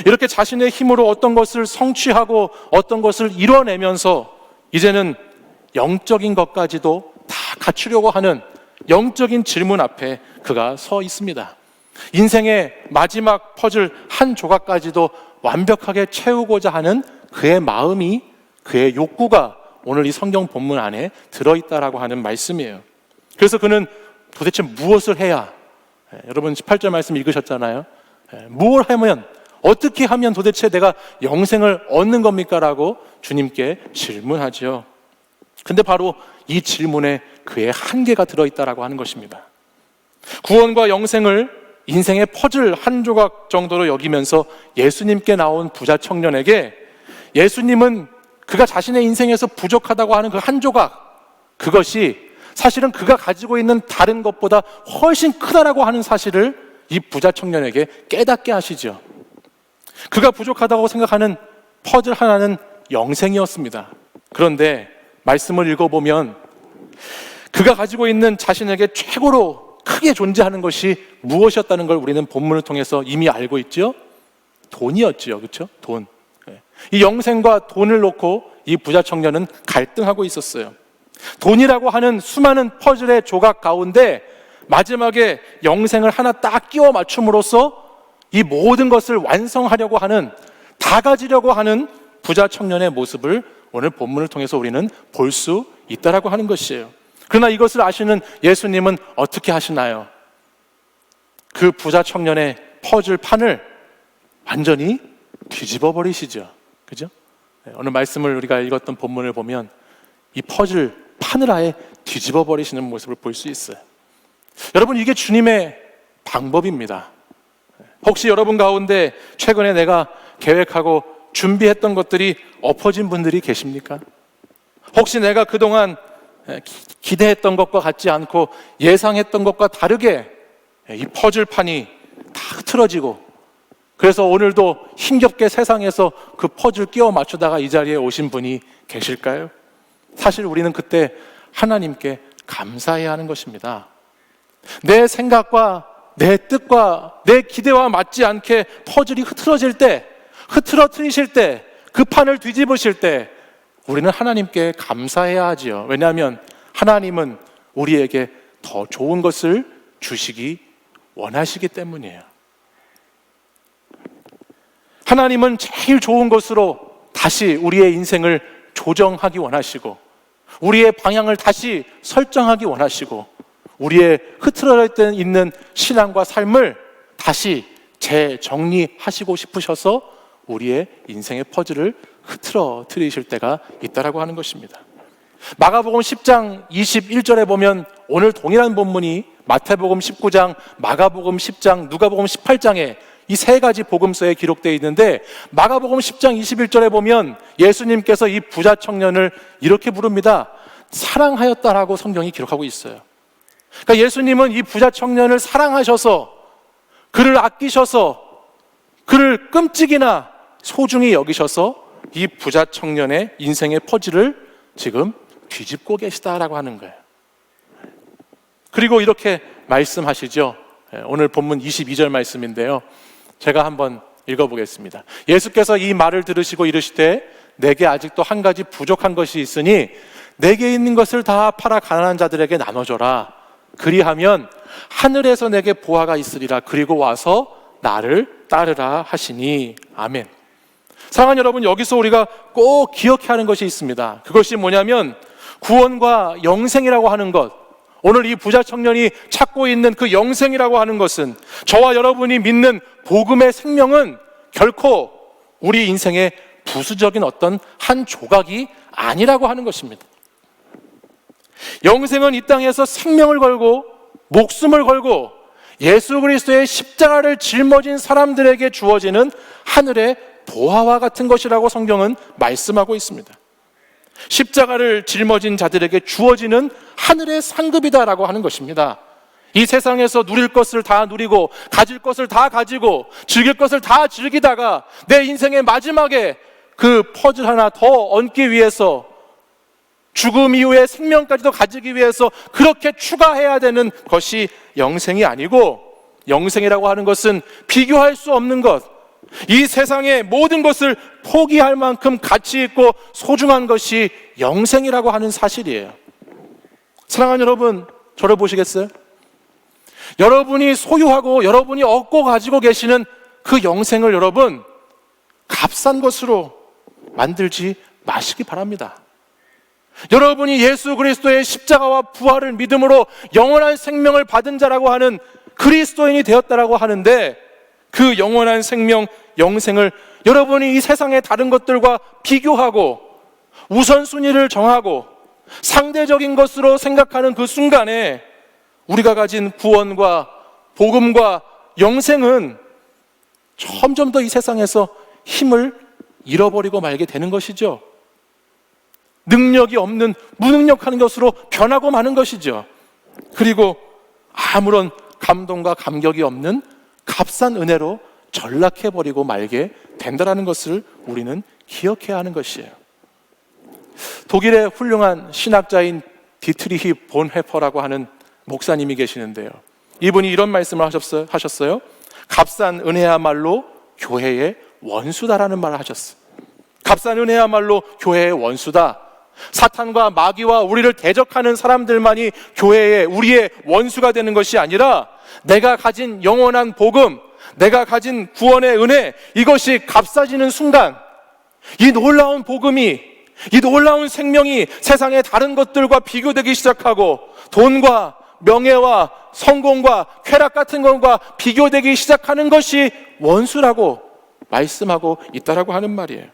이렇게 자신의 힘으로 어떤 것을 성취하고 어떤 것을 이뤄내면서 이제는 영적인 것까지도 다 갖추려고 하는 영적인 질문 앞에 그가 서 있습니다. 인생의 마지막 퍼즐 한 조각까지도 완벽하게 채우고자 하는 그의 마음이, 그의 욕구가 오늘 이 성경 본문 안에 들어있다라고 하는 말씀이에요. 그래서 그는 도대체 무엇을 해야, 여러분 18절 말씀 읽으셨잖아요. 무엇을 하면, 어떻게 하면 도대체 내가 영생을 얻는 겁니까? 라고 주님께 질문하죠. 근데 바로 이 질문에 그의 한계가 들어있다라고 하는 것입니다. 구원과 영생을 인생의 퍼즐 한 조각 정도로 여기면서 예수님께 나온 부자 청년에게 예수님은 그가 자신의 인생에서 부족하다고 하는 그 한 조각, 그것이 사실은 그가 가지고 있는 다른 것보다 훨씬 크다라고 하는 사실을 이 부자 청년에게 깨닫게 하시죠. 그가 부족하다고 생각하는 퍼즐 하나는 영생이었습니다. 그런데 말씀을 읽어보면 그가 가지고 있는 자신에게 최고로 크게 존재하는 것이 무엇이었다는 걸 우리는 본문을 통해서 이미 알고 있죠. 돈이었죠. 그렇죠? 돈. 이 영생과 돈을 놓고 이 부자 청년은 갈등하고 있었어요. 돈이라고 하는 수많은 퍼즐의 조각 가운데 마지막에 영생을 하나 딱 끼워 맞춤으로써 이 모든 것을 완성하려고 하는, 다 가지려고 하는 부자 청년의 모습을 오늘 본문을 통해서 우리는 볼 수 있다라고 하는 것이에요. 그러나 이것을 아시는 예수님은 어떻게 하시나요? 그 부자 청년의 퍼즐 판을 완전히 뒤집어 버리시죠. 그죠? 오늘 말씀을 우리가 읽었던 본문을 보면 이 퍼즐 판을 아예 뒤집어 버리시는 모습을 볼 수 있어요. 여러분, 이게 주님의 방법입니다. 혹시 여러분 가운데 최근에 내가 계획하고 준비했던 것들이 엎어진 분들이 계십니까? 혹시 내가 그동안 기대했던 것과 같지 않고 예상했던 것과 다르게 이 퍼즐판이 다 흐트러지고, 그래서 오늘도 힘겹게 세상에서 그 퍼즐 끼워 맞추다가 이 자리에 오신 분이 계실까요? 사실 우리는 그때 하나님께 감사해야 하는 것입니다. 내 생각과 내 뜻과 내 기대와 맞지 않게 퍼즐이 흐트러질 때, 흐트러뜨리실 때, 그 판을 뒤집으실 때 우리는 하나님께 감사해야 하지요. 왜냐하면 하나님은 우리에게 더 좋은 것을 주시기 원하시기 때문이에요. 하나님은 제일 좋은 것으로 다시 우리의 인생을 조정하기 원하시고, 우리의 방향을 다시 설정하기 원하시고, 우리의 흐트러져 있는 신앙과 삶을 다시 재정리하시고 싶으셔서 우리의 인생의 퍼즐을 흐트러뜨리실 때가 있다라고 하는 것입니다. 마가복음 10장 21절에 보면 오늘 동일한 본문이 마태복음 19장, 마가복음 10장, 누가복음 18장에 이 세 가지 복음서에 기록되어 있는데, 마가복음 10장 21절에 보면 예수님께서 이 부자 청년을 이렇게 부릅니다. 사랑하였다라고 성경이 기록하고 있어요. 그러니까 예수님은 이 부자 청년을 사랑하셔서, 그를 아끼셔서, 그를 끔찍이나 소중히 여기셔서 이 부자 청년의 인생의 퍼즐을 지금 뒤집고 계시다라고 하는 거예요. 그리고 이렇게 말씀하시죠. 오늘 본문 22절 말씀인데요, 제가 한번 읽어보겠습니다. 예수께서 이 말을 들으시고 이르시되 내게 아직도 한 가지 부족한 것이 있으니 내게 있는 것을 다 팔아 가난한 자들에게 나눠줘라. 그리하면 하늘에서 내게 보화가 있으리라. 그리고 와서 나를 따르라 하시니. 아멘. 사랑하는 여러분, 여기서 우리가 꼭 기억해야 하는 것이 있습니다. 그것이 뭐냐면 구원과 영생이라고 하는 것, 오늘 이 부자 청년이 찾고 있는 그 영생이라고 하는 것은, 저와 여러분이 믿는 복음의 생명은 결코 우리 인생의 부수적인 어떤 한 조각이 아니라고 하는 것입니다. 영생은 이 땅에서 생명을 걸고 목숨을 걸고 예수 그리스도의 십자가를 짊어진 사람들에게 주어지는 하늘의 보화와 같은 것이라고 성경은 말씀하고 있습니다. 십자가를 짊어진 자들에게 주어지는 하늘의 상급이다라고 하는 것입니다. 이 세상에서 누릴 것을 다 누리고 가질 것을 다 가지고 즐길 것을 다 즐기다가 내 인생의 마지막에 그 퍼즐 하나 더 얹기 위해서, 죽음 이후에 생명까지도 가지기 위해서 그렇게 추가해야 되는 것이 영생이 아니고, 영생이라고 하는 것은 비교할 수 없는 것, 이 세상의 모든 것을 포기할 만큼 가치 있고 소중한 것이 영생이라고 하는 사실이에요. 사랑하는 여러분, 저를 보시겠어요? 여러분이 소유하고 여러분이 얻고 가지고 계시는 그 영생을 여러분 값싼 것으로 만들지 마시기 바랍니다. 여러분이 예수 그리스도의 십자가와 부활을 믿음으로 영원한 생명을 받은 자라고 하는 그리스도인이 되었다라고 하는데, 그 영원한 생명, 영생을 여러분이 이 세상의 다른 것들과 비교하고 우선순위를 정하고 상대적인 것으로 생각하는 그 순간에 우리가 가진 구원과 복음과 영생은 점점 더 이 세상에서 힘을 잃어버리고 말게 되는 것이죠. 능력이 없는 무능력한 것으로 변하고 마는 것이죠. 그리고 아무런 감동과 감격이 없는 값싼 은혜로 전락해버리고 말게 된다는 것을 우리는 기억해야 하는 것이에요. 독일의 훌륭한 신학자인 디트리히 본헤퍼라고 하는 목사님이 계시는데요, 이분이 이런 말씀을 하셨어요. 값싼 은혜야말로 교회의 원수다라는 말을 하셨어요. 값싼 은혜야말로 교회의 원수다. 사탄과 마귀와 우리를 대적하는 사람들만이 교회의, 우리의 원수가 되는 것이 아니라 내가 가진 영원한 복음, 내가 가진 구원의 은혜, 이것이 값싸지는 순간 이 놀라운 복음이, 이 놀라운 생명이 세상의 다른 것들과 비교되기 시작하고 돈과 명예와 성공과 쾌락 같은 것과 비교되기 시작하는 것이 원수라고 말씀하고 있다라고 하는 말이에요.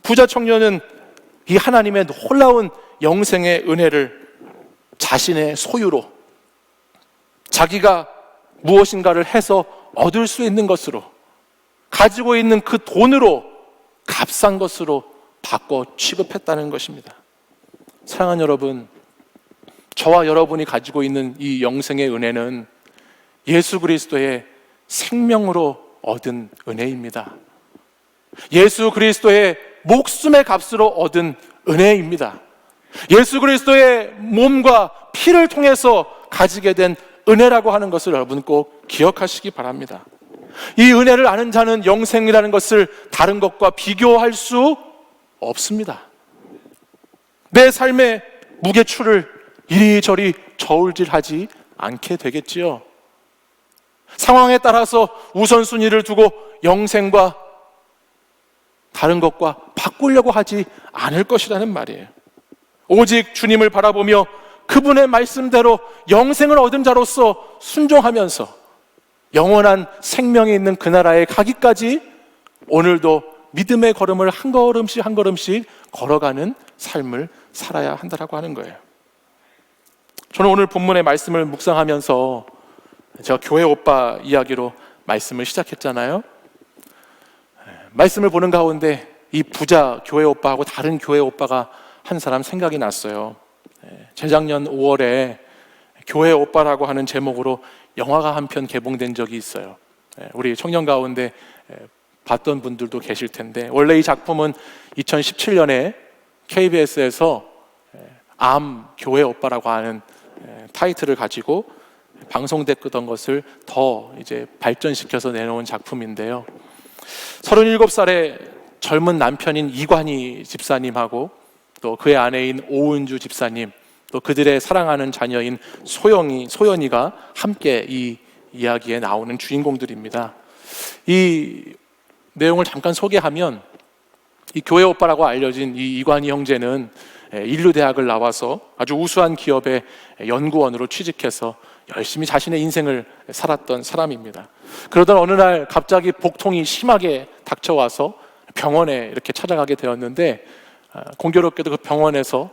부자 청년은 이 하나님의 놀라운 영생의 은혜를 자신의 소유로, 자기가 무엇인가를 해서 얻을 수 있는 것으로, 가지고 있는 그 돈으로 값싼 것으로 바꿔 취급했다는 것입니다. 사랑하는 여러분, 저와 여러분이 가지고 있는 이 영생의 은혜는 예수 그리스도의 생명으로 얻은 은혜입니다. 예수 그리스도의 목숨의 값으로 얻은 은혜입니다. 예수 그리스도의 몸과 피를 통해서 가지게 된 은혜라고 하는 것을 여러분 꼭 기억하시기 바랍니다. 이 은혜를 아는 자는 영생이라는 것을 다른 것과 비교할 수 없습니다. 내 삶의 무게추를 이리저리 저울질하지 않게 되겠지요. 상황에 따라서 우선순위를 두고 영생과 다른 것과 바꾸려고 하지 않을 것이라는 말이에요. 오직 주님을 바라보며 그분의 말씀대로 영생을 얻은 자로서 순종하면서 영원한 생명이 있는 그 나라에 가기까지 오늘도 믿음의 걸음을 한 걸음씩 한 걸음씩 걸어가는 삶을 살아야 한다라고 하는 거예요. 저는 오늘 본문의 말씀을 묵상하면서 제가 교회 오빠 이야기로 말씀을 시작했잖아요. 말씀을 보는 가운데 이 부자 교회 오빠하고 다른 교회 오빠가 한 사람 생각이 났어요. 재작년 5월에 교회 오빠라고 하는 제목으로 영화가 한 편 개봉된 적이 있어요. 우리 청년 가운데 봤던 분들도 계실 텐데, 원래 이 작품은 2017년에 KBS에서 암 교회 오빠라고 하는 타이틀을 가지고 방송됐던 것을 더 이제 발전시켜서 내놓은 작품인데요. 37살의 젊은 남편인 이관희 집사님하고 또 그의 아내인 오은주 집사님, 또 그들의 사랑하는 자녀인 소연이가 함께 이 이야기에 나오는 주인공들입니다. 이 내용을 잠깐 소개하면, 이 교회 오빠라고 알려진 이 이관희 형제는 인류대학을 나와서 아주 우수한 기업의 연구원으로 취직해서 열심히 자신의 인생을 살았던 사람입니다. 그러던 어느 날 갑자기 복통이 심하게 닥쳐와서 병원에 이렇게 찾아가게 되었는데, 공교롭게도 그 병원에서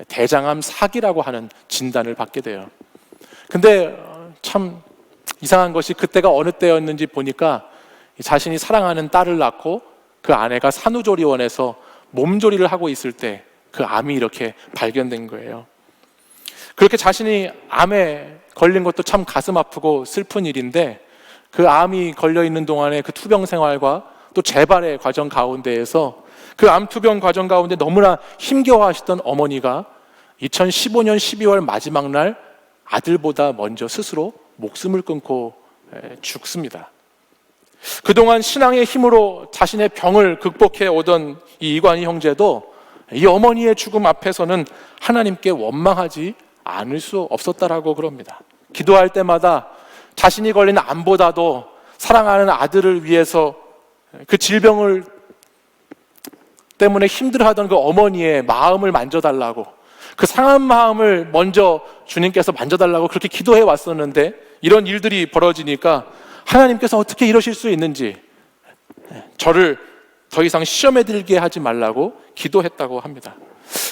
대장암 4기라고 하는 진단을 받게 돼요. 근데 참 이상한 것이 그때가 어느 때였는지 보니까 자신이 사랑하는 딸을 낳고 그 아내가 산후조리원에서 몸조리를 하고 있을 때 그 암이 이렇게 발견된 거예요. 그렇게 자신이 암에 걸린 것도 참 가슴 아프고 슬픈 일인데, 그 암이 걸려 있는 동안에 그 투병 생활과 또 재발의 과정 가운데에서 그 암 투병 과정 가운데 너무나 힘겨워하시던 어머니가 2015년 12월 마지막 날 아들보다 먼저 스스로 목숨을 끊고 죽습니다. 그동안 신앙의 힘으로 자신의 병을 극복해 오던 이 이관희 형제도 이 어머니의 죽음 앞에서는 하나님께 원망하지 않을 수 없었다라고 그럽니다. 기도할 때마다 자신이 걸린 암보다도 사랑하는 아들을 위해서 그 질병을 때문에 힘들어하던 그 어머니의 마음을 만져달라고, 그 상한 마음을 먼저 주님께서 만져달라고 그렇게 기도해 왔었는데, 이런 일들이 벌어지니까 하나님께서 어떻게 이러실 수 있는지 저를 더 이상 시험에 들게 하지 말라고 기도했다고 합니다.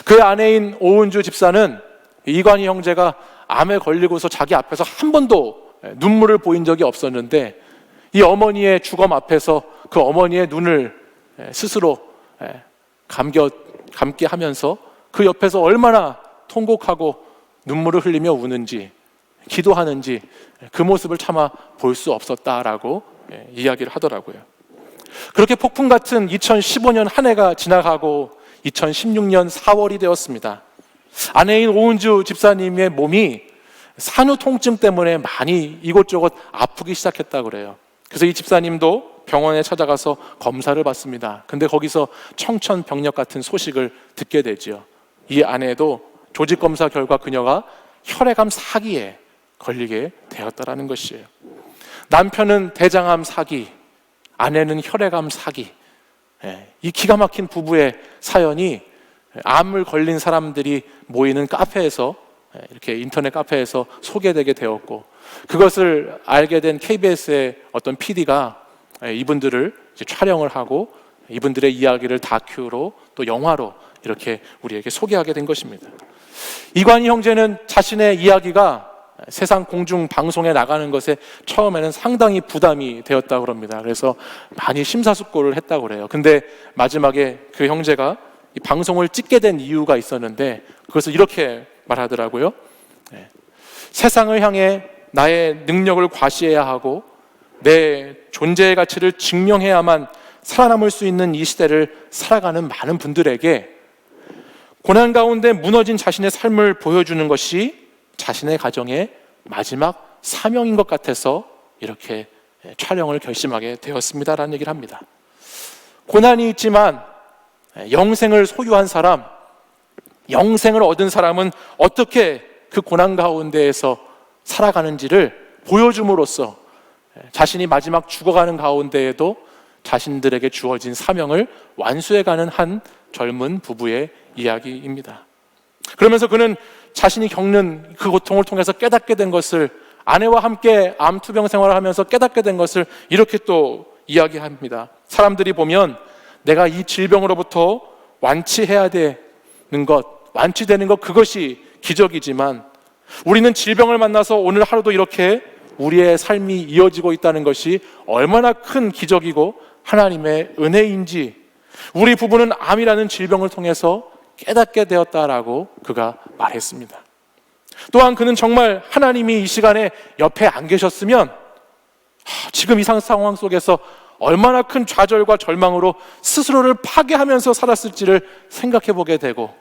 그 아내인 오은주 집사는 이관희 형제가 암에 걸리고서 자기 앞에서 한 번도 눈물을 보인 적이 없었는데, 이 어머니의 죽음 앞에서 그 어머니의 눈을 스스로 감게 하면서 그 옆에서 얼마나 통곡하고 눈물을 흘리며 우는지, 기도하는지 그 모습을 차마 볼 수 없었다라고 이야기를 하더라고요. 그렇게 폭풍 같은 2015년 한 해가 지나가고 2016년 4월이 되었습니다. 아내인 오은주 집사님의 몸이 산후 통증 때문에 많이 이곳저곳 아프기 시작했다고 그래요. 그래서 이 집사님도 병원에 찾아가서 검사를 받습니다. 근데 거기서 청천벽력 같은 소식을 듣게 되지요. 이 아내도 조직 검사 결과 그녀가 혈액암 4기에 걸리게 되었다라는 것이에요. 남편은 대장암 4기, 아내는 혈액암 4기. 이 기가 막힌 부부의 사연이 암을 걸린 사람들이 모이는 카페에서, 이렇게 인터넷 카페에서 소개되게 되었고, 그것을 알게 된 KBS의 어떤 PD가 이분들을 이제 촬영을 하고 이분들의 이야기를 다큐로 또 영화로 이렇게 우리에게 소개하게 된 것입니다. 이관희 형제는 자신의 이야기가 세상 공중 방송에 나가는 것에 처음에는 상당히 부담이 되었다고 합니다. 그래서 많이 심사숙고를 했다고 그래요. 근데 마지막에 그 형제가 이 방송을 찍게 된 이유가 있었는데, 그것을 이렇게 말하더라고요. 세상을 향해 나의 능력을 과시해야 하고 내 존재의 가치를 증명해야만 살아남을 수 있는 이 시대를 살아가는 많은 분들에게 고난 가운데 무너진 자신의 삶을 보여주는 것이 자신의 가정의 마지막 사명인 것 같아서 이렇게 촬영을 결심하게 되었습니다라는 얘기를 합니다. 고난이 있지만 영생을 소유한 사람, 영생을 얻은 사람은 어떻게 그 고난 가운데에서 살아가는지를 보여줌으로써 자신이 마지막 죽어가는 가운데에도 자신들에게 주어진 사명을 완수해가는 한 젊은 부부의 이야기입니다. 그러면서 그는 자신이 겪는 그 고통을 통해서 깨닫게 된 것을, 아내와 함께 암 투병 생활을 하면서 깨닫게 된 것을 이렇게 또 이야기합니다. 사람들이 보면 내가 이 질병으로부터 완치해야 되는 것, 완치되는 것, 그것이 기적이지만 우리는 질병을 만나서 오늘 하루도 이렇게 우리의 삶이 이어지고 있다는 것이 얼마나 큰 기적이고 하나님의 은혜인지 우리 부부는 암이라는 질병을 통해서 깨닫게 되었다라고 그가 말했습니다. 또한 그는 정말 하나님이 이 시간에 옆에 안 계셨으면 지금 이 상황 속에서 얼마나 큰 좌절과 절망으로 스스로를 파괴하면서 살았을지를 생각해 보게 되고,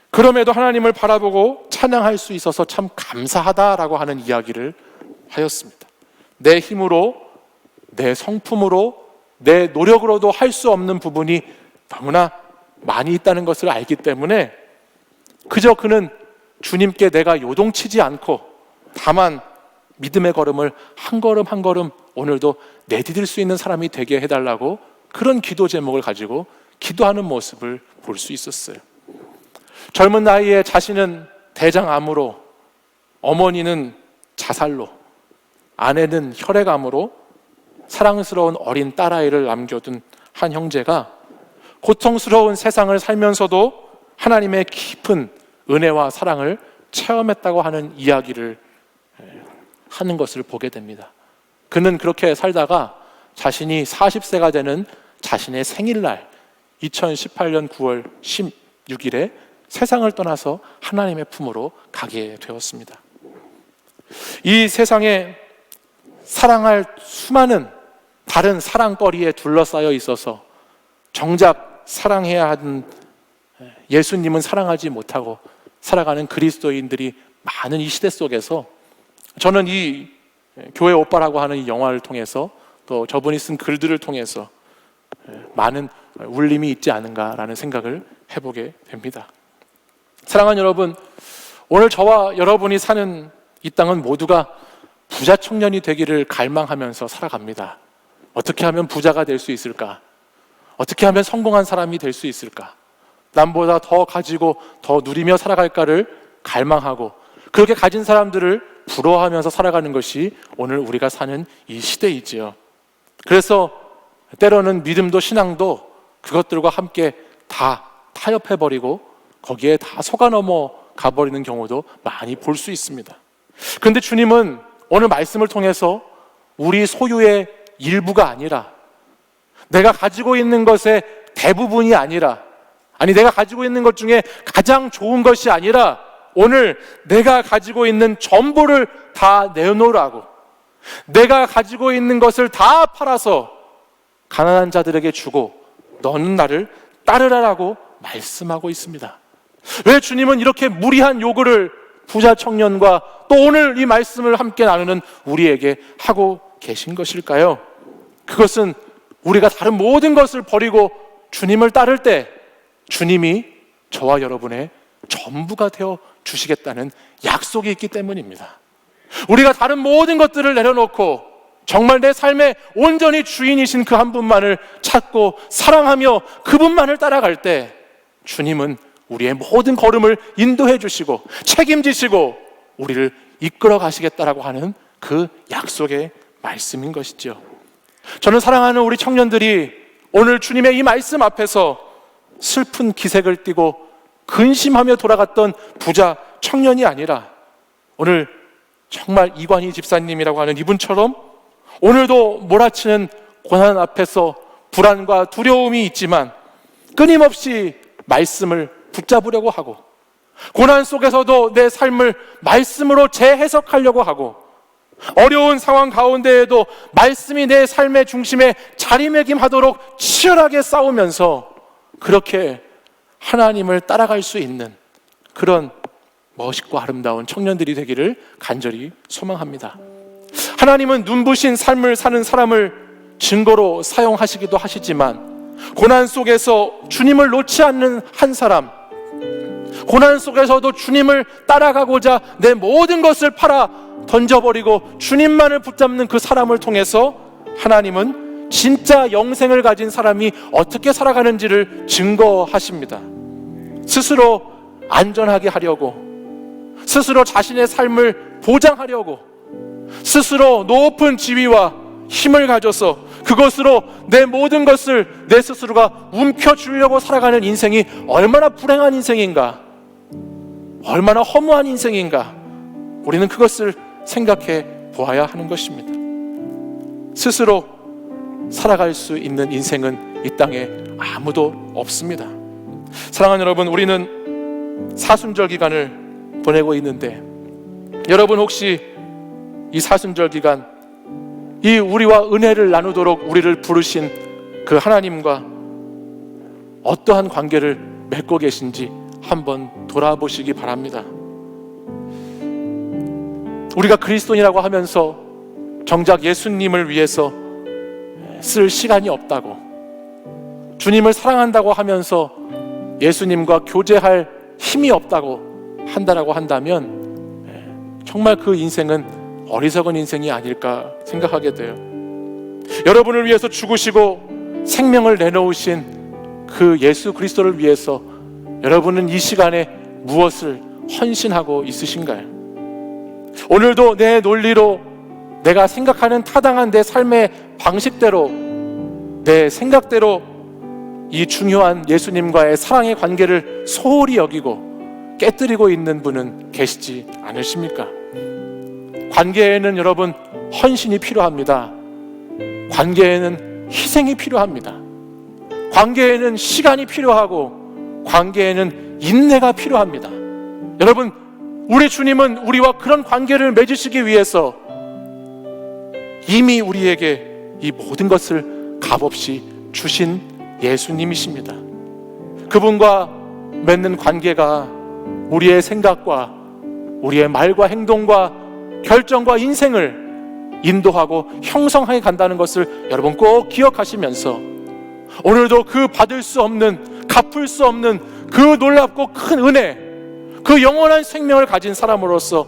그럼에도 하나님을 바라보고 찬양할 수 있어서 참 감사하다라고 하는 이야기를 하였습니다. 내 힘으로, 내 성품으로, 내 노력으로도 할 수 없는 부분이 너무나 많이 있다는 것을 알기 때문에 그저 그는 주님께 내가 요동치지 않고 다만 믿음의 걸음을 한 걸음 한 걸음 오늘도 내디딜 수 있는 사람이 되게 해달라고 그런 기도 제목을 가지고 기도하는 모습을 볼 수 있었어요. 젊은 나이에 자신은 대장암으로, 어머니는 자살로, 아내는 혈액암으로 사랑스러운 어린 딸아이를 남겨둔 한 형제가 고통스러운 세상을 살면서도 하나님의 깊은 은혜와 사랑을 체험했다고 하는 이야기를 하는 것을 보게 됩니다. 그는 그렇게 살다가 자신이 40세가 되는 자신의 생일날 2018년 9월 16일에 세상을 떠나서 하나님의 품으로 가게 되었습니다. 이 세상에 사랑할 수많은 다른 사랑거리에 둘러싸여 있어서 정작 사랑해야 하는 예수님은 사랑하지 못하고 살아가는 그리스도인들이 많은 이 시대 속에서 저는 이 교회 오빠라고 하는 이 영화를 통해서 또 저분이 쓴 글들을 통해서 많은 울림이 있지 않은가라는 생각을 해보게 됩니다. 사랑하는 여러분, 오늘 저와 여러분이 사는 이 땅은 모두가 부자 청년이 되기를 갈망하면서 살아갑니다. 어떻게 하면 부자가 될 수 있을까? 어떻게 하면 성공한 사람이 될 수 있을까? 남보다 더 가지고 더 누리며 살아갈까를 갈망하고 그렇게 가진 사람들을 부러워하면서 살아가는 것이 오늘 우리가 사는 이 시대이지요. 그래서 때로는 믿음도 신앙도 그것들과 함께 다 타협해버리고 거기에 다 속아 넘어가 버리는 경우도 많이 볼 수 있습니다. 그런데 주님은 오늘 말씀을 통해서 우리 소유의 일부가 아니라, 내가 가지고 있는 것의 대부분이 아니라, 아니 내가 가지고 있는 것 중에 가장 좋은 것이 아니라 오늘 내가 가지고 있는 전부를 다 내놓으라고, 내가 가지고 있는 것을 다 팔아서 가난한 자들에게 주고 너는 나를 따르라라고 말씀하고 있습니다. 왜 주님은 이렇게 무리한 요구를 부자 청년과 또 오늘 이 말씀을 함께 나누는 우리에게 하고 계신 것일까요? 그것은 우리가 다른 모든 것을 버리고 주님을 따를 때 주님이 저와 여러분의 전부가 되어 주시겠다는 약속이 있기 때문입니다. 우리가 다른 모든 것들을 내려놓고 정말 내 삶의 온전히 주인이신 그 한 분만을 찾고 사랑하며 그분만을 따라갈 때 주님은 우리의 모든 걸음을 인도해 주시고 책임지시고 우리를 이끌어 가시겠다라고 하는 그 약속의 말씀인 것이죠. 저는 사랑하는 우리 청년들이 오늘 주님의 이 말씀 앞에서 슬픈 기색을 띠고 근심하며 돌아갔던 부자 청년이 아니라 오늘 정말 이관희 집사님이라고 하는 이분처럼 오늘도 몰아치는 고난 앞에서 불안과 두려움이 있지만 끊임없이 말씀을 붙잡으려고 하고 고난 속에서도 내 삶을 말씀으로 재해석하려고 하고 어려운 상황 가운데에도 말씀이 내 삶의 중심에 자리매김하도록 치열하게 싸우면서 그렇게 하나님을 따라갈 수 있는 그런 멋있고 아름다운 청년들이 되기를 간절히 소망합니다. 하나님은 눈부신 삶을 사는 사람을 증거로 사용하시기도 하시지만 고난 속에서 주님을 놓지 않는 한 사람, 고난 속에서도 주님을 따라가고자 내 모든 것을 팔아 던져버리고 주님만을 붙잡는 그 사람을 통해서 하나님은 진짜 영생을 가진 사람이 어떻게 살아가는지를 증거하십니다. 스스로 안전하게 하려고, 스스로 자신의 삶을 보장하려고, 스스로 높은 지위와 힘을 가져서 그것으로 내 모든 것을 내 스스로가 움켜쥐려고 살아가는 인생이 얼마나 불행한 인생인가, 얼마나 허무한 인생인가, 우리는 그것을 생각해 보아야 하는 것입니다. 스스로 살아갈 수 있는 인생은 이 땅에 아무도 없습니다. 사랑하는 여러분, 우리는 사순절 기간을 보내고 있는데 여러분 혹시 이 사순절 기간, 이 우리와 은혜를 나누도록 우리를 부르신 그 하나님과 어떠한 관계를 맺고 계신지 한번 돌아보시기 바랍니다. 우리가 그리스도인이라고 하면서 정작 예수님을 위해서 쓸 시간이 없다고, 주님을 사랑한다고 하면서 예수님과 교제할 힘이 없다고 한다라고 한다면 정말 그 인생은 어리석은 인생이 아닐까 생각하게 돼요. 여러분을 위해서 죽으시고 생명을 내놓으신 그 예수 그리스도를 위해서 여러분은 이 시간에 무엇을 헌신하고 있으신가요? 오늘도 내 논리로, 내가 생각하는 타당한 내 삶의 방식대로, 내 생각대로 이 중요한 예수님과의 사랑의 관계를 소홀히 여기고 깨뜨리고 있는 분은 계시지 않으십니까? 관계에는 여러분 헌신이 필요합니다. 관계에는 희생이 필요합니다. 관계에는 시간이 필요하고 관계에는 인내가 필요합니다. 여러분, 우리 주님은 우리와 그런 관계를 맺으시기 위해서 이미 우리에게 이 모든 것을 값없이 주신 예수님이십니다. 그분과 맺는 관계가 우리의 생각과 우리의 말과 행동과 결정과 인생을 인도하고 형성해 간다는 것을 여러분 꼭 기억하시면서 오늘도 그 받을 수 없는, 갚을 수 없는 그 놀랍고 큰 은혜, 그 영원한 생명을 가진 사람으로서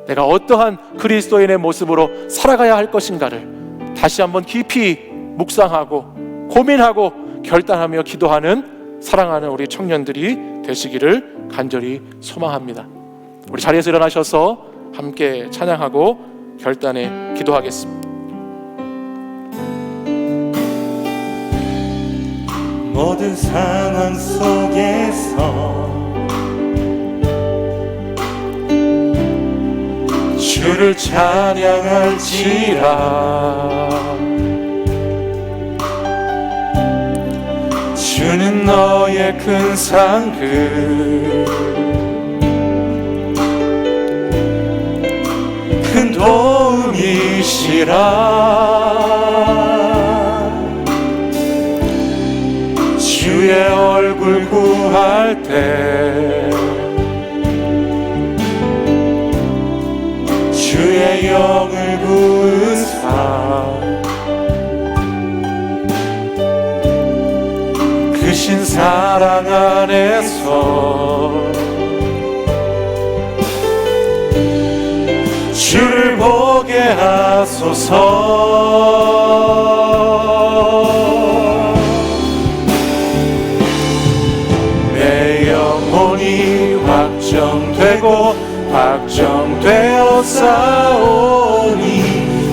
내가 어떠한 그리스도인의 모습으로 살아가야 할 것인가를 다시 한번 깊이 묵상하고 고민하고 결단하며 기도하는 사랑하는 우리 청년들이 되시기를 간절히 소망합니다. 우리 자리에서 일어나셔서 함께 찬양하고 결단에 기도하겠습니다. 모든 상황 속에서 주를 찬양할지라. 주는 너의 큰 상급, 큰 도움이시라. 주의 얼굴 구할 때 주의 영을 부으사 크신 사랑 안에서 주를 보게 하소서. 내 영혼이 확정되고 확정되어 싸우니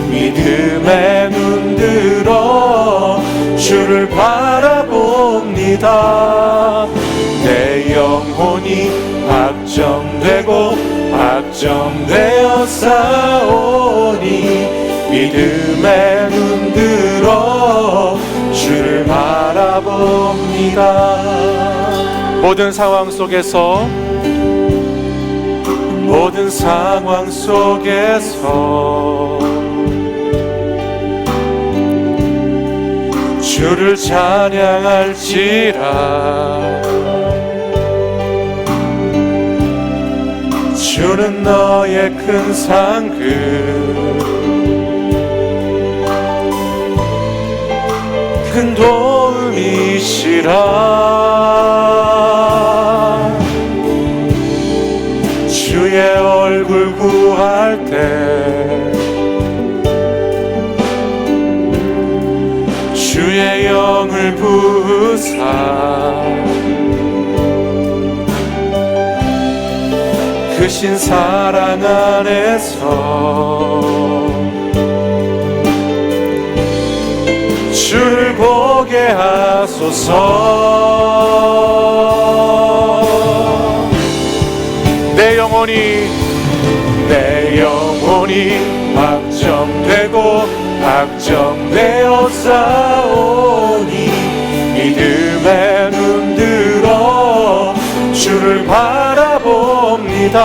믿음에 눈들어 주를 바라봅니다. 내 영혼이 확정되고 확정되어 싸우니 믿음에 눈들어 주를 바라봅니다. 모든 상황 속에서 모든 상황 속에서 주를 찬양할지라. 주는 너의 큰 상급, 큰 도움이시라. 주의 얼굴 구할 때 주의 영을 부으사 크신 사랑 안에서 주를 보게 하소서. 내 영혼이 확정되고 확정되어 싸우니 믿음에 눈들어 주를 바라봅니다.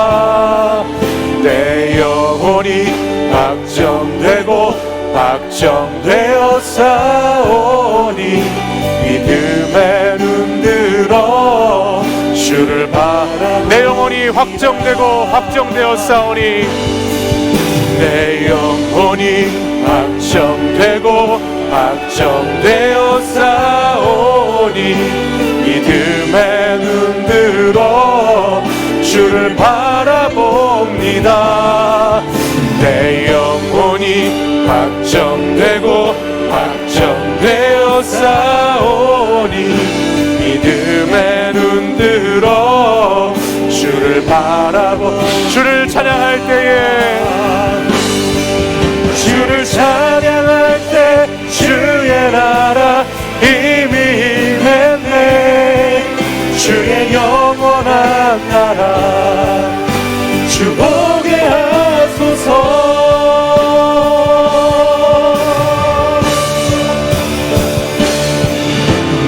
내 영혼이 확정되고 확정되어 싸우니 믿음에 눈들어 주를 바라봅니다. 내 영혼이 확정되고 확정되어 싸우니 내 영혼이 확정되고 확정되어 싸우니 믿음에 눈들어 주를 바라봅니다. 내 영혼이 확정되고 확정되어 싸우니 믿음에 눈들어 바라보 주를 찬양할 때에 주를 찬양할 때 주의 나라 이미 임했네 주의 영원한 나라 주 보게 하소서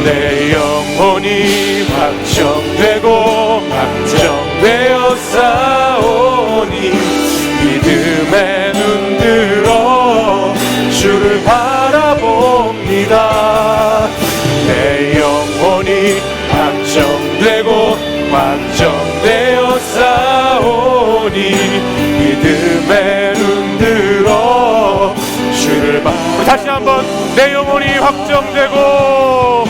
내 영혼이 확정되고 확정되어 싸우니 믿음에 눈들어 주를 바라봅니다 내 영혼이 확정되고 확정되어 싸우니 믿음에 눈들어 주를 다시 한번 내 영혼이 확정되고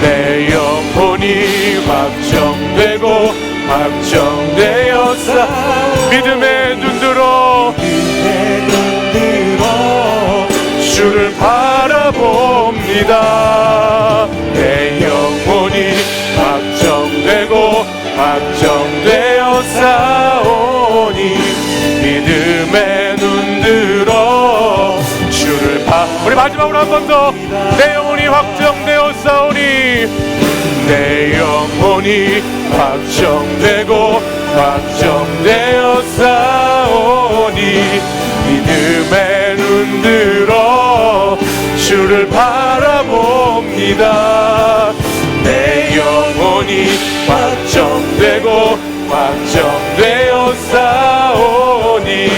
내 영혼이 확정되고 확정되어 믿음에 눈들어 주를 바라봅니다 내 영혼이 확정되고 확정되어 싸우니 믿음에 눈들어 주를 우리 마지막으로 한 번 더 내 영혼이 확정되어 싸우니 내 영혼이 확정되고 확정되어 싸우니 믿음에 눈들어 주를 바라봅니다 내 영혼이 확정되고 확정되어 싸우니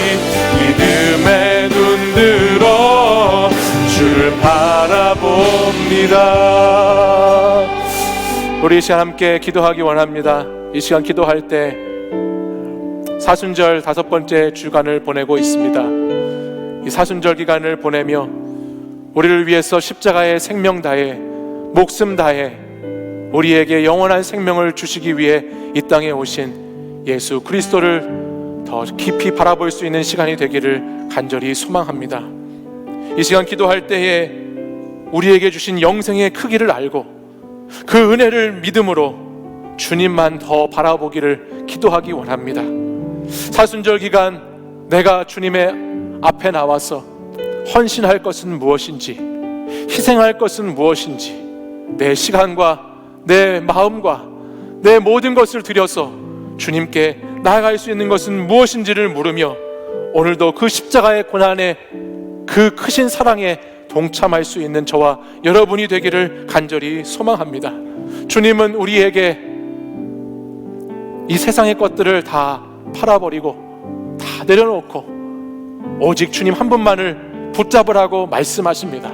믿음에 눈들어 주를 바라봅니다 우리 이 시간 함께 기도하기 원합니다 이 시간 기도할 때 사순절 5번째 주간을 보내고 있습니다 이 사순절 기간을 보내며 우리를 위해서 십자가의 생명 다해 목숨 다해 우리에게 영원한 생명을 주시기 위해 이 땅에 오신 예수 그리스도를 더 깊이 바라볼 수 있는 시간이 되기를 간절히 소망합니다 이 시간 기도할 때에 우리에게 주신 영생의 크기를 알고 그 은혜를 믿음으로 주님만 더 바라보기를 기도하기 원합니다 사순절 기간 내가 주님의 앞에 나와서 헌신할 것은 무엇인지 희생할 것은 무엇인지 내 시간과 내 마음과 내 모든 것을 들여서 주님께 나아갈 수 있는 것은 무엇인지를 물으며 오늘도 그 십자가의 고난에 그 크신 사랑에 동참할 수 있는 저와 여러분이 되기를 간절히 소망합니다 주님은 우리에게 이 세상의 것들을 다 팔아버리고 다 내려놓고 오직 주님 한 분만을 붙잡으라고 말씀하십니다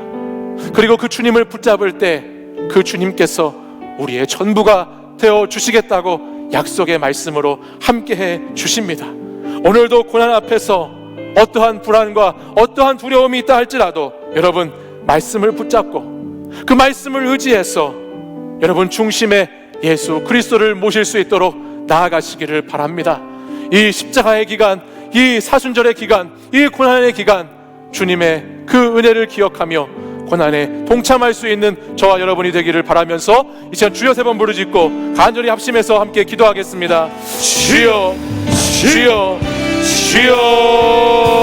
그리고 그 주님을 붙잡을 때 그 주님께서 우리의 전부가 되어 주시겠다고 약속의 말씀으로 함께해 주십니다 오늘도 고난 앞에서 어떠한 불안과 어떠한 두려움이 있다 할지라도 여러분 말씀을 붙잡고 그 말씀을 의지해서 여러분 중심에 예수 그리스도를 모실 수 있도록 나아가시기를 바랍니다 이 십자가의 기간, 이 사순절의 기간, 이 고난의 기간 주님의 그 은혜를 기억하며 고난에 동참할 수 있는 저와 여러분이 되기를 바라면서 이 시간 주여 3번 부르짖고 간절히 합심해서 함께 기도하겠습니다 주여 주여 주여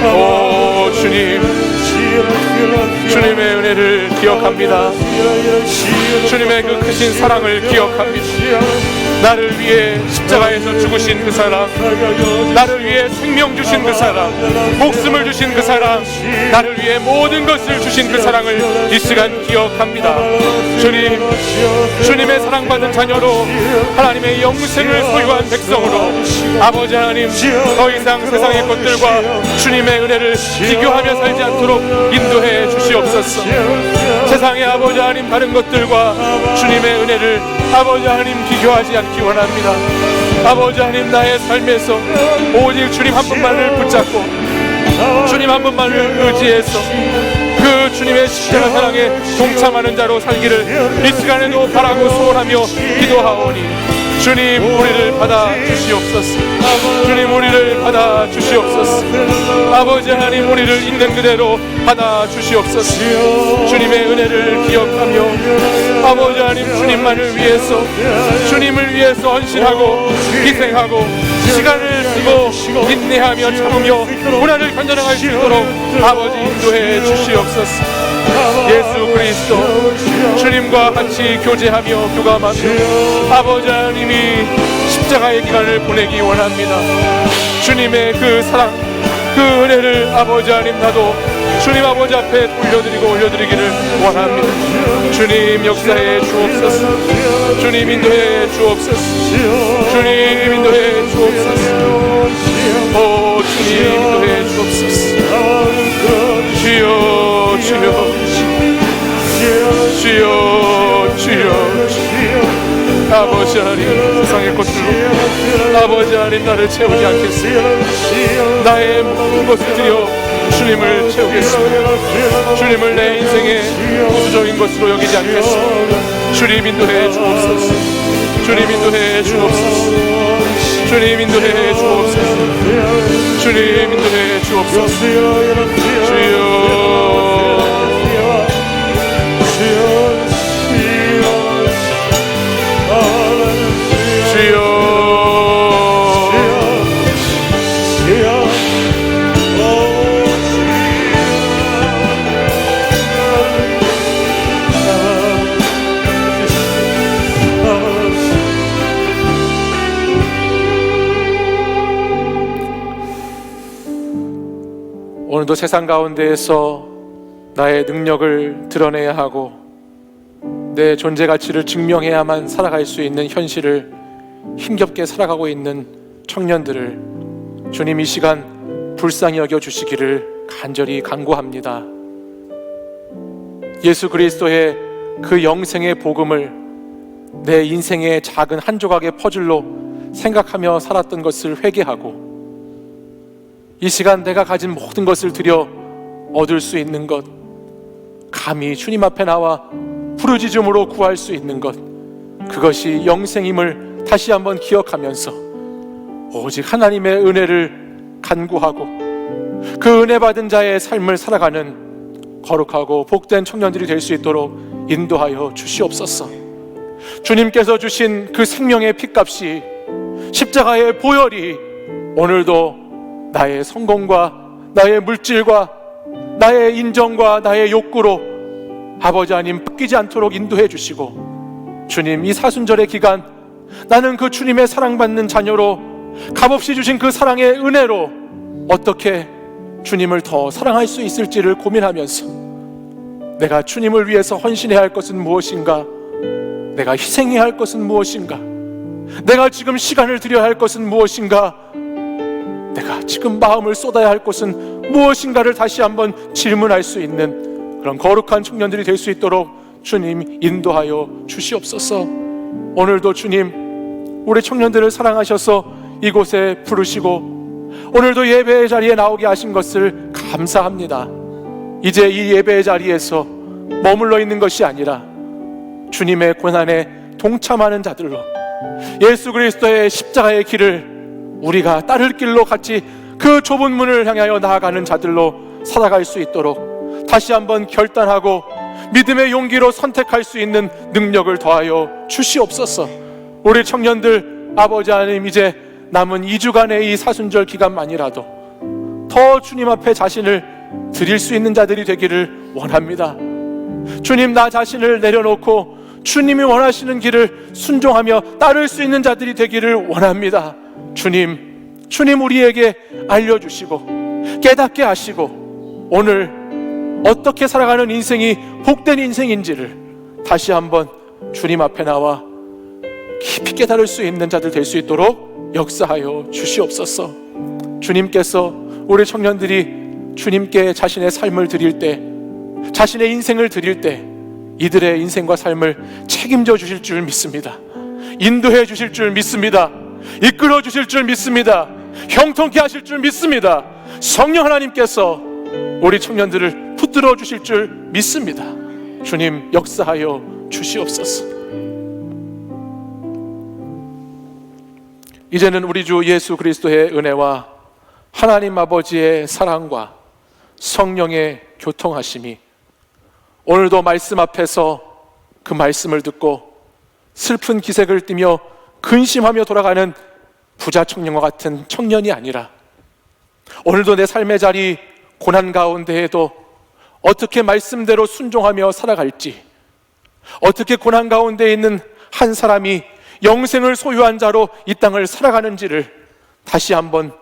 오 주님 주님의 은혜를 기억합니다 주님의 그 크신 사랑을 기억합니다 나를 위해 십자가에서 죽으신 그 사랑 나를 위해 생명 주신 그 사랑 목숨을 주신 그 사랑 나를 위해 모든 것을 주신 그 사랑을 이 시간 기억합니다 주님 주님의 사랑받은 자녀로 하나님의 영생을 소유한 백성으로 아버지 하나님 더 이상 세상의 것들과 주님의 은혜를 비교하며 살지 않도록 인도해 주시옵소서 세상의 아버지 하나님 다른 것들과 주님의 은혜를 아버지 하나님 비교하지 않기 원합니다 아버지 하나님 나의 삶에서 오직 주님 한 분만을 붙잡고 주님 한 분만을 의지해서 그 주님의 십자가 사랑에 동참하는 자로 살기를 이 시간에도 바라고 소원하며 기도하오니 주님 우리를 받아 주시옵소서. 주님 우리를 받아 주시옵소서. 아버지 하나님 우리를 있는 그대로 받아 주시옵소서. 주님의 은혜를 기억하며 아버지 하나님 주님만을 위해서, 주님을 위해서 헌신하고 희생하고 시간을 쓰고 인내하며 참으며 고난을 견뎌나갈 수 있도록 아버지 인도해 주시옵소서. 예수 그리스도 주님과 같이 교제하며 교감하며 아버지 하나님이 십자가의 기간을 보내기 원합니다. 주님의 그 사랑, 그 은혜를 아버지 하나님 나도 주님 아버지 앞에 돌려드리고 올려드리기를 원합니다. 주님 역사해 주옵소서. 주님 인도해 주옵소서. 주님 인도해 주옵소서. 오 주님 인도해 주옵소서. 주여 주여 주여 주여 아버지 하나님 세상의 것들로 아버지 하나님 나를 채우지 않겠습니다. 나의 모든 것을 드려 주님을 채우겠습니다. 주님을 내 인생의 우주적인 것으로 여기지 않겠습니다. 주님 인도해 주옵소서. 주님 인도해 주옵소서. 주님 인도해 주옵소서. 주님 인도해 주옵소서. 주여 오늘도 세상 가운데에서 나의 능력을 드러내야 하고 내 존재 가치를 증명해야만 살아갈 수 있는 현실을 힘겹게 살아가고 있는 청년들을 주님 이 시간 불쌍히 여겨 주시기를 간절히 간구합니다. 예수 그리스도의 그 영생의 복음을 내 인생의 작은 한 조각의 퍼즐로 생각하며 살았던 것을 회개하고 이 시간 내가 가진 모든 것을 들여 얻을 수 있는 것, 감히 주님 앞에 나와 부르짖음으로 구할 수 있는 것, 그것이 영생임을 다시 한번 기억하면서 오직 하나님의 은혜를 간구하고 그 은혜 받은 자의 삶을 살아가는 거룩하고 복된 청년들이 될 수 있도록 인도하여 주시옵소서. 주님께서 주신 그 생명의 핏값이 십자가의 보혈이 오늘도 나의 성공과 나의 물질과 나의 인정과 나의 욕구로 아버지 하나님 뺏기지 않도록 인도해 주시고 주님 이 사순절의 기간 나는 그 주님의 사랑받는 자녀로 값없이 주신 그 사랑의 은혜로 어떻게 주님을 더 사랑할 수 있을지를 고민하면서 내가 주님을 위해서 헌신해야 할 것은 무엇인가, 내가 희생해야 할 것은 무엇인가, 내가 지금 시간을 들여야 할 것은 무엇인가, 내가 지금 마음을 쏟아야 할 것은 무엇인가를 다시 한번 질문할 수 있는 그런 거룩한 청년들이 될 수 있도록 주님 인도하여 주시옵소서. 오늘도 주님 우리 청년들을 사랑하셔서 이곳에 부르시고 오늘도 예배의 자리에 나오게 하신 것을 감사합니다. 이제 이 예배의 자리에서 머물러 있는 것이 아니라 주님의 고난에 동참하는 자들로 예수 그리스도의 십자가의 길을 우리가 따를 길로 같이 그 좁은 문을 향하여 나아가는 자들로 살아갈 수 있도록 다시 한번 결단하고 믿음의 용기로 선택할 수 있는 능력을 더하여 주시옵소서. 우리 청년들 아버지 하나님 이제 남은 2주간의 이 사순절 기간만이라도 더 주님 앞에 자신을 드릴 수 있는 자들이 되기를 원합니다. 주님 나 자신을 내려놓고 주님이 원하시는 길을 순종하며 따를 수 있는 자들이 되기를 원합니다. 주님 우리에게 알려주시고 깨닫게 하시고 오늘 어떻게 살아가는 인생이 복된 인생인지를 다시 한번 주님 앞에 나와 깊이 깨달을 수 있는 자들 될 수 있도록 역사하여 주시옵소서. 주님께서 우리 청년들이 주님께 자신의 삶을 드릴 때, 자신의 인생을 드릴 때 이들의 인생과 삶을 책임져 주실 줄 믿습니다. 인도해 주실 줄 믿습니다. 이끌어 주실 줄 믿습니다. 형통케 하실 줄 믿습니다. 성령 하나님께서 우리 청년들을 붙들어 주실 줄 믿습니다. 주님 역사하여 주시옵소서. 이제는 우리 주 예수 그리스도의 은혜와 하나님 아버지의 사랑과 성령의 교통하심이 오늘도 말씀 앞에서 그 말씀을 듣고 슬픈 기색을 띠며 근심하며 돌아가는 부자 청년과 같은 청년이 아니라 오늘도 내 삶의 자리 고난 가운데에도 어떻게 말씀대로 순종하며 살아갈지, 어떻게 고난 가운데 있는 한 사람이 영생을 소유한 자로 이 땅을 살아가는지를 다시 한번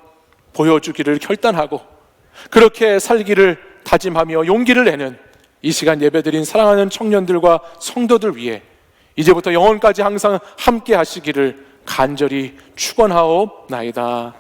보여주기를 결단하고 그렇게 살기를 다짐하며 용기를 내는 이 시간 예배드린 사랑하는 청년들과 성도들 위해 이제부터 영원까지 항상 함께 하시기를 간절히 축원하옵나이다.